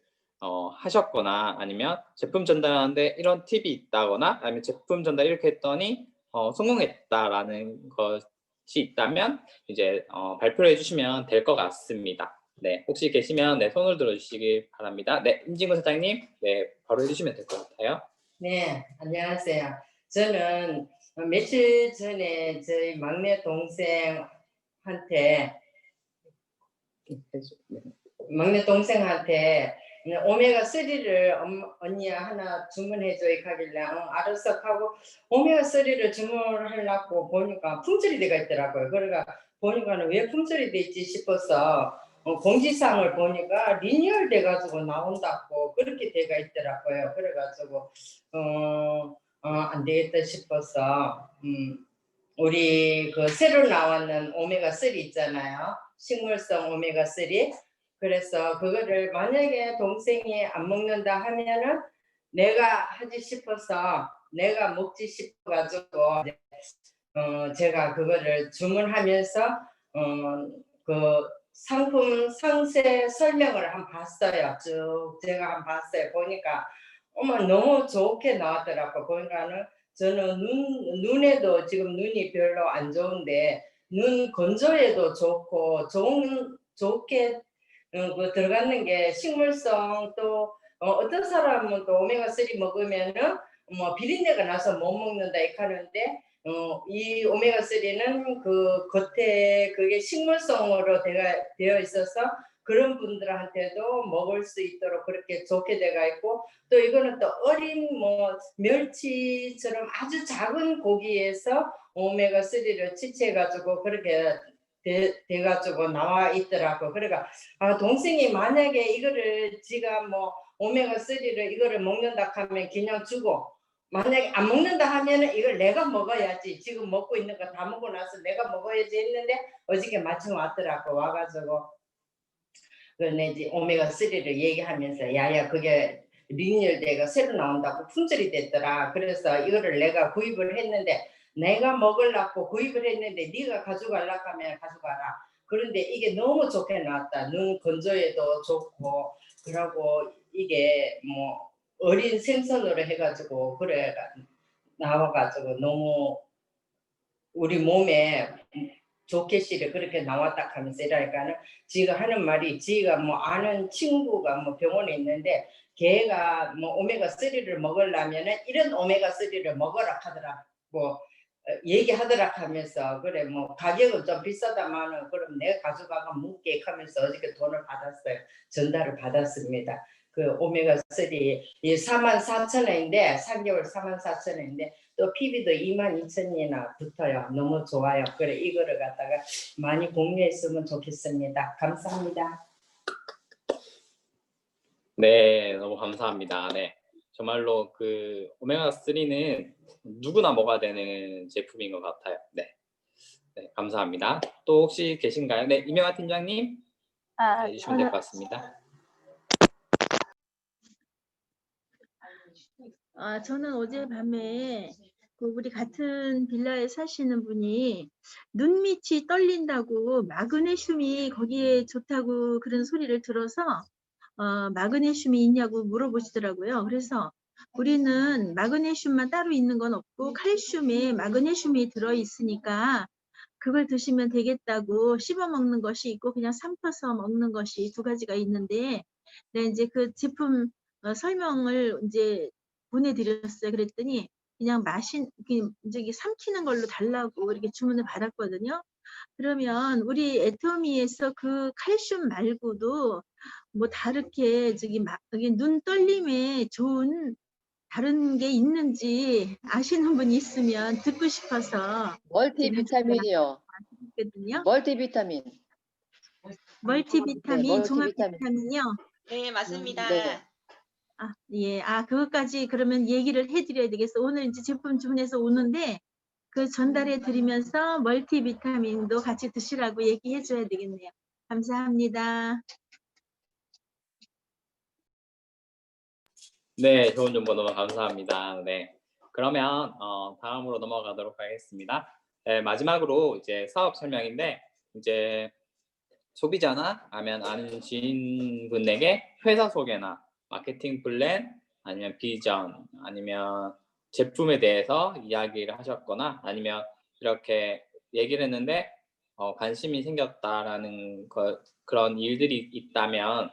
A: 하셨거나 아니면 제품 전달하는데 이런 팁이 있다거나 아니면 제품 전달 이렇게 했더니 성공했다라는 것이 있다면 이제 발표를 해주시면 될 것 같습니다. 네, 혹시 계시면 네, 손을 들어주시기 바랍니다. 네, 임진구 사장님, 네, 바로 해주시면 될 것 같아요.
G: 네, 안녕하세요. 저는 며칠 전에 저희 막내 동생한테 오메가3를 언니야 하나 주문해줘 하길래 알았어 하고 오메가3를 주문하려고 보니까 품절이 돼가 있더라고요. 그러니까 보니까는 왜 품절이 돼 있지 싶어서 공지사항을 보니까 리뉴얼 돼가지고 나온다고 그렇게 돼가 있더라고요. 그래가지고 안 되겠다 싶어서 우리 그 새로 나왔는 오메가3 있잖아요. 식물성 오메가3. 그래서 그거를 만약에 동생이 안 먹는다 하면은 내가 하지 싶어서 내가 먹지 싶어가지고 제가 그거를 주문하면서 그 상품 상세 설명을 한 봤어요. 쭉 제가 한 봤어요. 보니까 어머 너무 좋게 나왔더라고. 보니까는 저는 눈에도 지금 눈이 별로 안 좋은데 눈 건조에도 좋고 좋게 그 들어가는 게 식물성 또 어떤 사람은 또 오메가3 먹으면은 뭐 비린내가 나서 못 먹는다 이렇게 하는데 이 오메가3는 그 겉에 그게 식물성으로 되어 있어서 그런 분들한테도 먹을 수 있도록 그렇게 좋게 되어 있고 또 이거는 또 어린 뭐 멸치처럼 아주 작은 고기에서 오메가3를 채취해가지고 그렇게 돼가지고 나와 있더라고. 그러니까 동생이 만약에 이거를 지가 뭐 오메가3를 이거를 먹는다 하면 그냥 주고 만약에 안 먹는다 하면은 이걸 내가 먹어야지. 지금 먹고 있는 거 다 먹고 나서 내가 먹어야지 했는데 어저께 마침 왔더라고. 와가지고 그런데 이제 오메가3를 얘기하면서 야야 그게 리뉴얼돼가 새로 나온다고 품절이 됐더라. 그래서 이거를 내가 구입을 했는데 내가 먹으려고 구입을 했는데 네가 가져가려고 하면 가져가라. 그런데 이게 너무 좋게 나왔다. 눈 건조에도 좋고 그러고 이게 뭐 어린 생선으로 해가지고 그래 나와가지고 너무 우리 몸에 좋게 씨를 그렇게 나왔다 하면서 이러니까는 지가 하는 말이 지가 뭐 아는 친구가 뭐 병원에 있는데 걔가 뭐 오메가3를 먹으려면은 이런 오메가3를 먹어라 하더라고 얘기하더라 하면서 그래 뭐 가격은 좀 비싸다마는 그럼 내가 가져가가 먹게 하면서 어저께 돈을 받았어요. 전달을 받았습니다. 그 오메가3 이 44,000원인데 3개월 44,000원인데 또 PB도 22,000원이나 붙어요. 너무 좋아요. 그래 이거를 갖다가 많이 공유했으면 좋겠습니다. 감사합니다.
A: 네, 너무 감사합니다. 네, 정말로 그 오메가3는 누구나 먹어야 되는 제품인 것 같아요. 네, 네 감사합니다. 또 혹시 계신가요? 네, 이명아 팀장님 해주시면 될 것 같습니다.
E: 저는 어젯밤에 그 우리 같은 빌라에 사시는 분이 눈밑이 떨린다고 마그네슘이 거기에 좋다고 그런 소리를 들어서 마그네슘이 있냐고 물어보시더라고요. 그래서 우리는 마그네슘만 따로 있는 건 없고 칼슘에 마그네슘이 들어있으니까 그걸 드시면 되겠다고 씹어 먹는 것이 있고 그냥 삶아서 먹는 것이 두 가지가 있는데 네, 이제 그 제품 설명을 이제 보내드렸어요. 그랬더니 그냥 저기 삼키는 걸로 달라고 이렇게 주문을 받았거든요. 그러면 우리 애터미에서 그 칼슘 말고도 뭐 다르게 여기 눈 떨림에 좋은 다른 게 있는지 아시는 분이 있으면 듣고 싶어서
D: 멀티비타민이요.
E: 거든요.
D: 멀티비타민.
E: 멀티비타민,
D: 네,
E: 종합
D: 멀티비타민.
E: 비타민이요.
B: 네, 맞습니다.
D: 네.
E: 예. 그것까지 그러면 얘기를 해드려야 되겠어. 오늘 이제 제품 주문해서 오는데 그 전달해 드리면서 멀티비타민도 같이 드시라고 얘기해 줘야 되겠네요. 감사합니다.
A: 네, 좋은 정보 너무 감사합니다. 네, 그러면 다음으로 넘어가도록 하겠습니다. 네, 마지막으로 이제 사업 설명인데 이제 소비자나 아니면 아는 지인분에게 회사 소개나 마케팅 플랜 아니면 비전 아니면 제품에 대해서 이야기를 하셨거나 아니면 이렇게 얘기를 했는데 관심이 생겼다라는 그런 일들이 있다면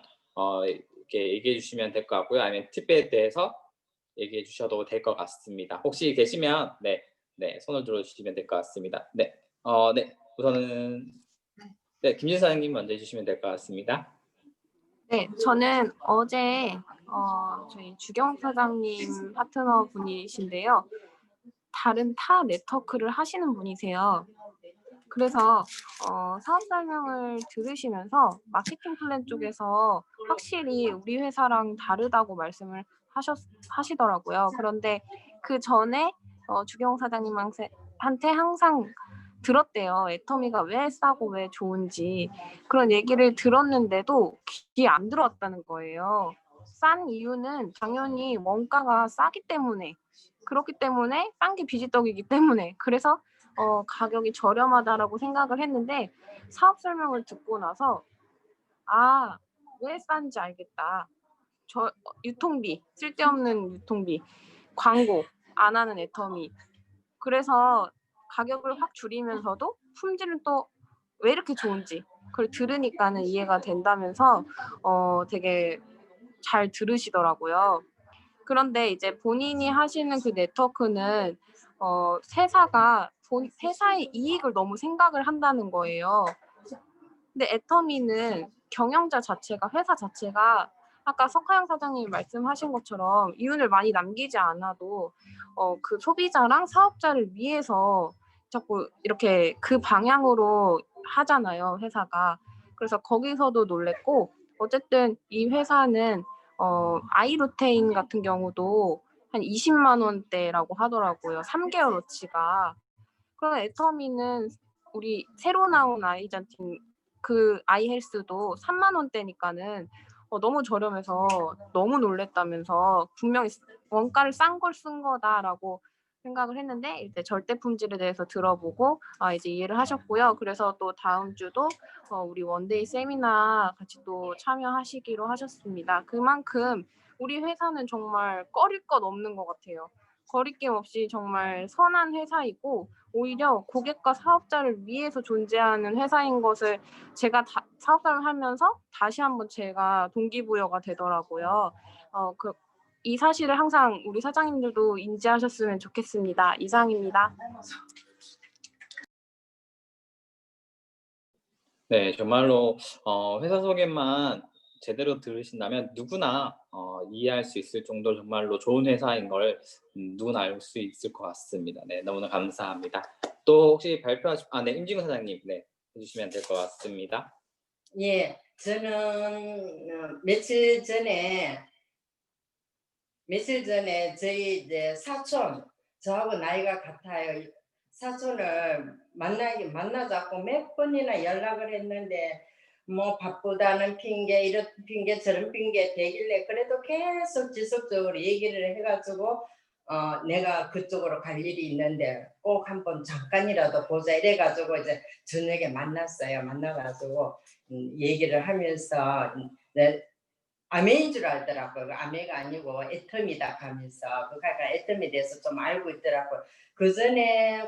A: 이렇게 얘기해 주시면 될 것 같고요. 아니면 팁에 대해서 얘기해 주셔도 될 것 같습니다. 혹시 계시면 네, 손을 들어주시면 될 것 같습니다. 네, 네, 우선은 네, 김진 사장님 먼저 해주시면 될 것 같습니다.
F: 네, 저는 어제 저희 주경 사장님 파트너 분이신데요. 다른 타 네트워크를 하시는 분이세요. 그래서 사업 설명을 들으시면서 마케팅 플랜 쪽에서 확실히 우리 회사랑 다르다고 말씀을 하시더라고요. 그런데 그 전에 주경 사장님한테 항상 들었대요. 애터미가 왜 싸고 왜 좋은지 그런 얘기를 들었는데도 귀에 안 들어왔다는 거예요. 싼 이유는 당연히 원가가 싸기 때문에 그렇기 때문에 싼 게 비지떡이기 때문에 그래서 가격이 저렴하다라고 생각을 했는데 사업 설명을 듣고 나서 아, 왜 싼지 알겠다. 유통비, 쓸데없는 유통비, 광고 안 하는 애터미. 그래서 가격을 확 줄이면서도 품질은 또 왜 이렇게 좋은지 그걸 들으니까는 이해가 된다면서 되게 잘 들으시더라고요. 그런데 이제 본인이 하시는 그 네트워크는 회사가 회사의 이익을 너무 생각을 한다는 거예요. 근데 애터미는 경영자 자체가 회사 자체가 아까 석하영 사장님이 말씀하신 것처럼 이윤을 많이 남기지 않아도 그 소비자랑 사업자를 위해서 자꾸 이렇게 그 방향으로 하잖아요, 회사가. 그래서 거기서도 놀랬고 어쨌든 이 회사는 아이루테인 같은 경우도 한 20만 원대라고 하더라고요. 3개월어치가. 그럼 애터미는 우리 새로 나온 아이잔틴 그 아이헬스도 3만 원대니까는 너무 저렴해서 너무 놀랬다면서 분명히 원가를 싼 걸 쓴 거다라고 생각을 했는데 이제 절대 품질에 대해서 들어보고 이제 이해를 하셨고요. 그래서 또 다음 주도 우리 원데이 세미나 같이 또 참여하시기로 하셨습니다. 그만큼 우리 회사는 정말 꺼릴 것 없는 것 같아요. 거리낌 없이 정말 선한 회사이고 오히려 고객과 사업자를 위해서 존재하는 회사인 것을 제가 사업을 하면서 다시 한번 제가 동기부여가 되더라고요. 이 사실을 항상 우리 사장님들도 인지하셨으면 좋겠습니다. 이상입니다.
A: 네, 정말로 회사 소개만 제대로 들으신다면 누구나 이해할 수 있을 정도로 정말로 좋은 회사인 걸 누구나 알 수 있을 것 같습니다. 네, 너무나 감사합니다. 또 혹시 네, 임진구 사장님, 네, 해주시면 될 것 같습니다.
G: 예, 저는 며칠 전에 저희 이제 사촌, 저하고 나이가 같아요. 사촌을 만나자고 몇 번이나 연락을 했는데 뭐 바쁘다는 핑계, 이런 핑계 저런 핑계 대길래 그래도 계속 지속적으로 얘기를 해가지고 내가 그쪽으로 갈 일이 있는데 꼭 한번 잠깐이라도 보자 이래가지고 이제 저녁에 만났어요. 만나가지고 얘기를 하면서 아메인 줄 알더라고요. 아메가 아니고 애터미다 하면서 그러니까 애터미에 대해서 좀 알고 있더라고요. 그 전에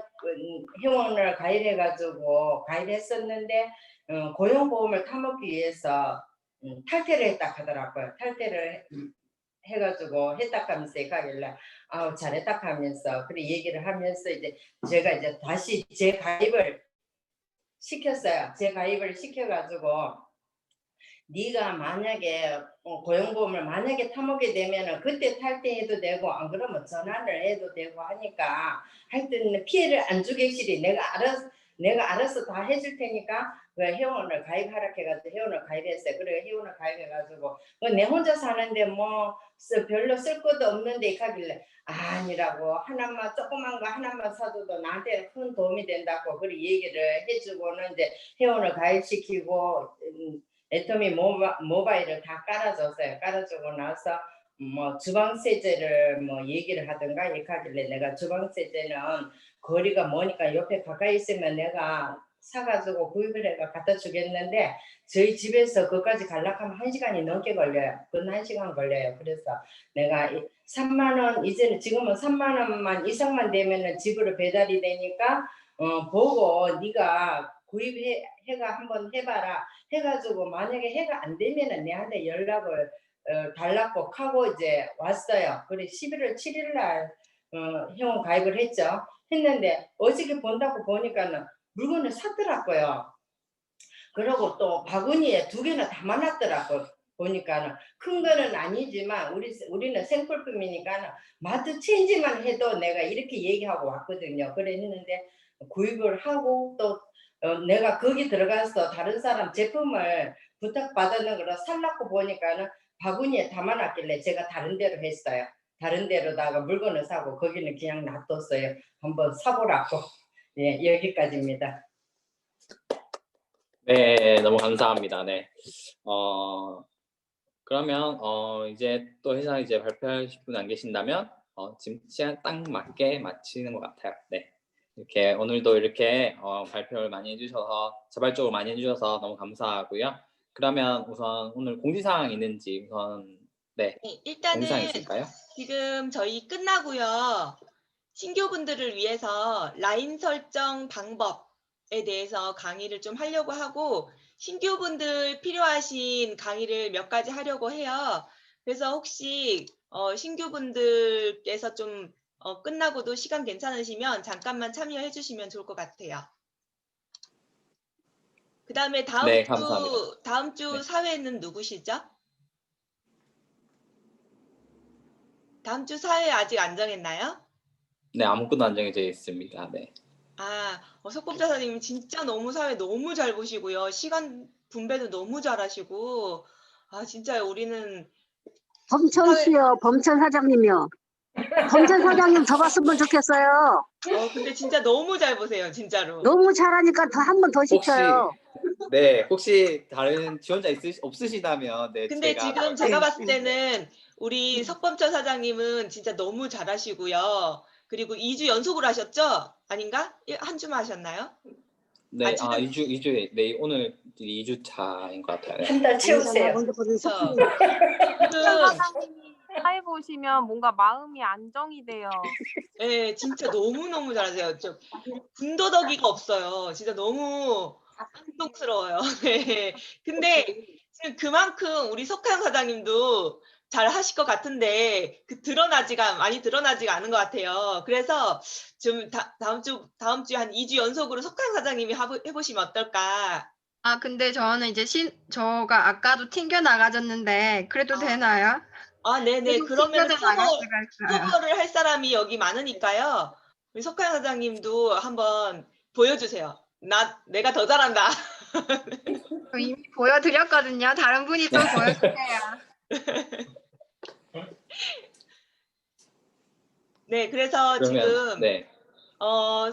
G: 회원을 가입했었는데 고용보험을 타먹기 위해서 탈퇴를 했다 하더라고요. 탈퇴를 해가지고 했다 하면서 가길래 잘했다 하면서 그래 얘기를 하면서 이제 제가 이제 다시 재가입을 시켰어요. 재가입을 시켜가지고 네가 만약에 고용보험을 만약에 타먹게 되면은 그때 탈퇴해도 되고 안 그러면 전환을 해도 되고 하니까 하여튼 피해를 안 주게 시리 내가 알아서 다 해줄 테니까 그 회원을 가입하라 해가지고 회원을 가입했어요. 그래 회원을 가입해가지고 내 혼자 사는데 뭐 별로 쓸 것도 없는데 하길래 아니라고 하나만 조그만 거 하나만 사줘도 나한테 큰 도움이 된다고 그렇게 얘기를 해주고는 이제 회원을 가입시키고 애터미 모바일을 다 깔아줬어요. 깔아주고 나서 뭐 주방세제를 뭐 얘기를 하든가 이렇게 하길래 내가 주방세제는 거리가 머니까 옆에 가까이 있으면 내가 사가지고 구입을 해가 갖다 주겠는데 저희 집에서 그까지 가려고 하면 1시간이 넘게 걸려요. 근 1시간 걸려요. 그래서 내가 3만 원 이제는 지금은 3만 원만 이상만 되면은 집으로 배달이 되니까 보고 네가 구입해가 한번 해봐라 해가지고 만약에 해가 안 되면은 내한테 연락을 달라고 하고 이제 왔어요. 그래 11월 7일 날 회원 가입을 했는데 어저께 본다고 보니까는 물건을 샀더라고요. 그리고 또 바구니에 2개나 담아놨더라고요. 보니까는 큰 거는 아니지만 우리는 생필품이니까는 마트 체인지만 해도 내가 이렇게 얘기하고 왔거든요. 그래 했는데 구입을 하고 또 내가 거기 들어가서 다른 사람 제품을 부탁받는 걸 살라고 보니까는 바구니에 담아놨길래 제가 다른 데로 했어요. 다른 데로다가 물건을 사고 거기는 그냥 놔뒀어요. 한번 사보라고. 예, 여기까지입니다.
A: 네, 너무 감사합니다. 네. 그러면 이제 또 회사 이제 발표하실 분 안 계신다면 지금 시간 딱 맞게 마치는 것 같아요. 네. 이렇게 오늘도 이렇게 발표를 많이 해주셔서 자발적으로 많이 해주셔서 너무 감사하고요. 그러면 우선 오늘 공지사항 있는지 우선 네,
B: 네, 일단은
A: 공지사항 있을까요?
B: 지금 저희 끝나고요. 신규분들을 위해서 라인 설정 방법에 대해서 강의를 좀 하려고 하고 신규분들 필요하신 강의를 몇 가지 하려고 해요. 그래서 혹시 신규분들께서 좀 끝나고도 시간 괜찮으시면 잠깐만 참여해 주시면 좋을 것 같아요. 그 다음에
A: 네, 감사합니다.
B: 다음 주
A: 네.
B: 사회는 누구시죠? 다음 주 사회 아직 안 정했나요?
A: 네, 아무것도 안 정해져 있습니다. 네.
B: 석법자사님 진짜 너무 사회 너무 잘 보시고요. 시간 분배도 너무 잘하시고 진짜 우리는
H: 범천 씨요, 범천 사장님이요. 범천 사장님 더 봤으면 좋겠어요.
B: 근데 진짜 너무 잘 보세요, 진짜로.
H: 너무 잘하니까 더 한 번 더 시켜요.
A: 혹시 다른 지원자 없으시다면 네,
B: 근데 지금 제가 봤을 때는 우리
H: 음.
B: 석범철 사장님은 진짜 너무 잘하시고요. 그리고 2주 연속으로 하셨죠? 아닌가? 한 주만 하셨나요?
A: 네,
B: 지금
A: 2주에 네, 오늘 2주 차인 것 같아요. 네.
G: 한 달 채우세요.
H: 먼저 보는
B: 그래서
H: 속도입니다.
B: 지금
F: 사장님이 사회 보시면 뭔가 마음이 안정이 돼요.
B: 네, 진짜 너무너무 잘하세요. 군더더기가 없어요. 진짜 너무 감동스러워요. 네. 근데 지금 그만큼 우리 석하영 사장님도 잘 하실 것 같은데 많이 드러나지가 않은 것 같아요. 그래서 좀 다음 주에 한 2주 연속으로 석하영 사장님이 해보시면 어떨까?
C: 근데 저는 이제 저가 아까도 튕겨 나가졌는데 그래도 되나요?
B: 네네.
C: 계속
B: 그러면
C: 튕겨져 나갈 수가 있어요.
B: 커버를 할 사람이 여기 많으니까요. 우리 석하영 사장님도 한번 보여주세요. 내가 더 잘한다.
C: 이미 보여드렸거든요. 다른 분이 또 보여주세요.
B: 네, 그래서
A: 그러면
B: 지금
A: 네.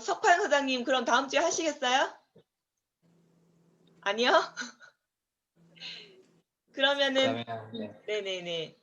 B: 석하영 사장님 그럼 다음 주에 하시겠어요? 아니요? 그러면은
A: 그러면 네.
B: 네네네.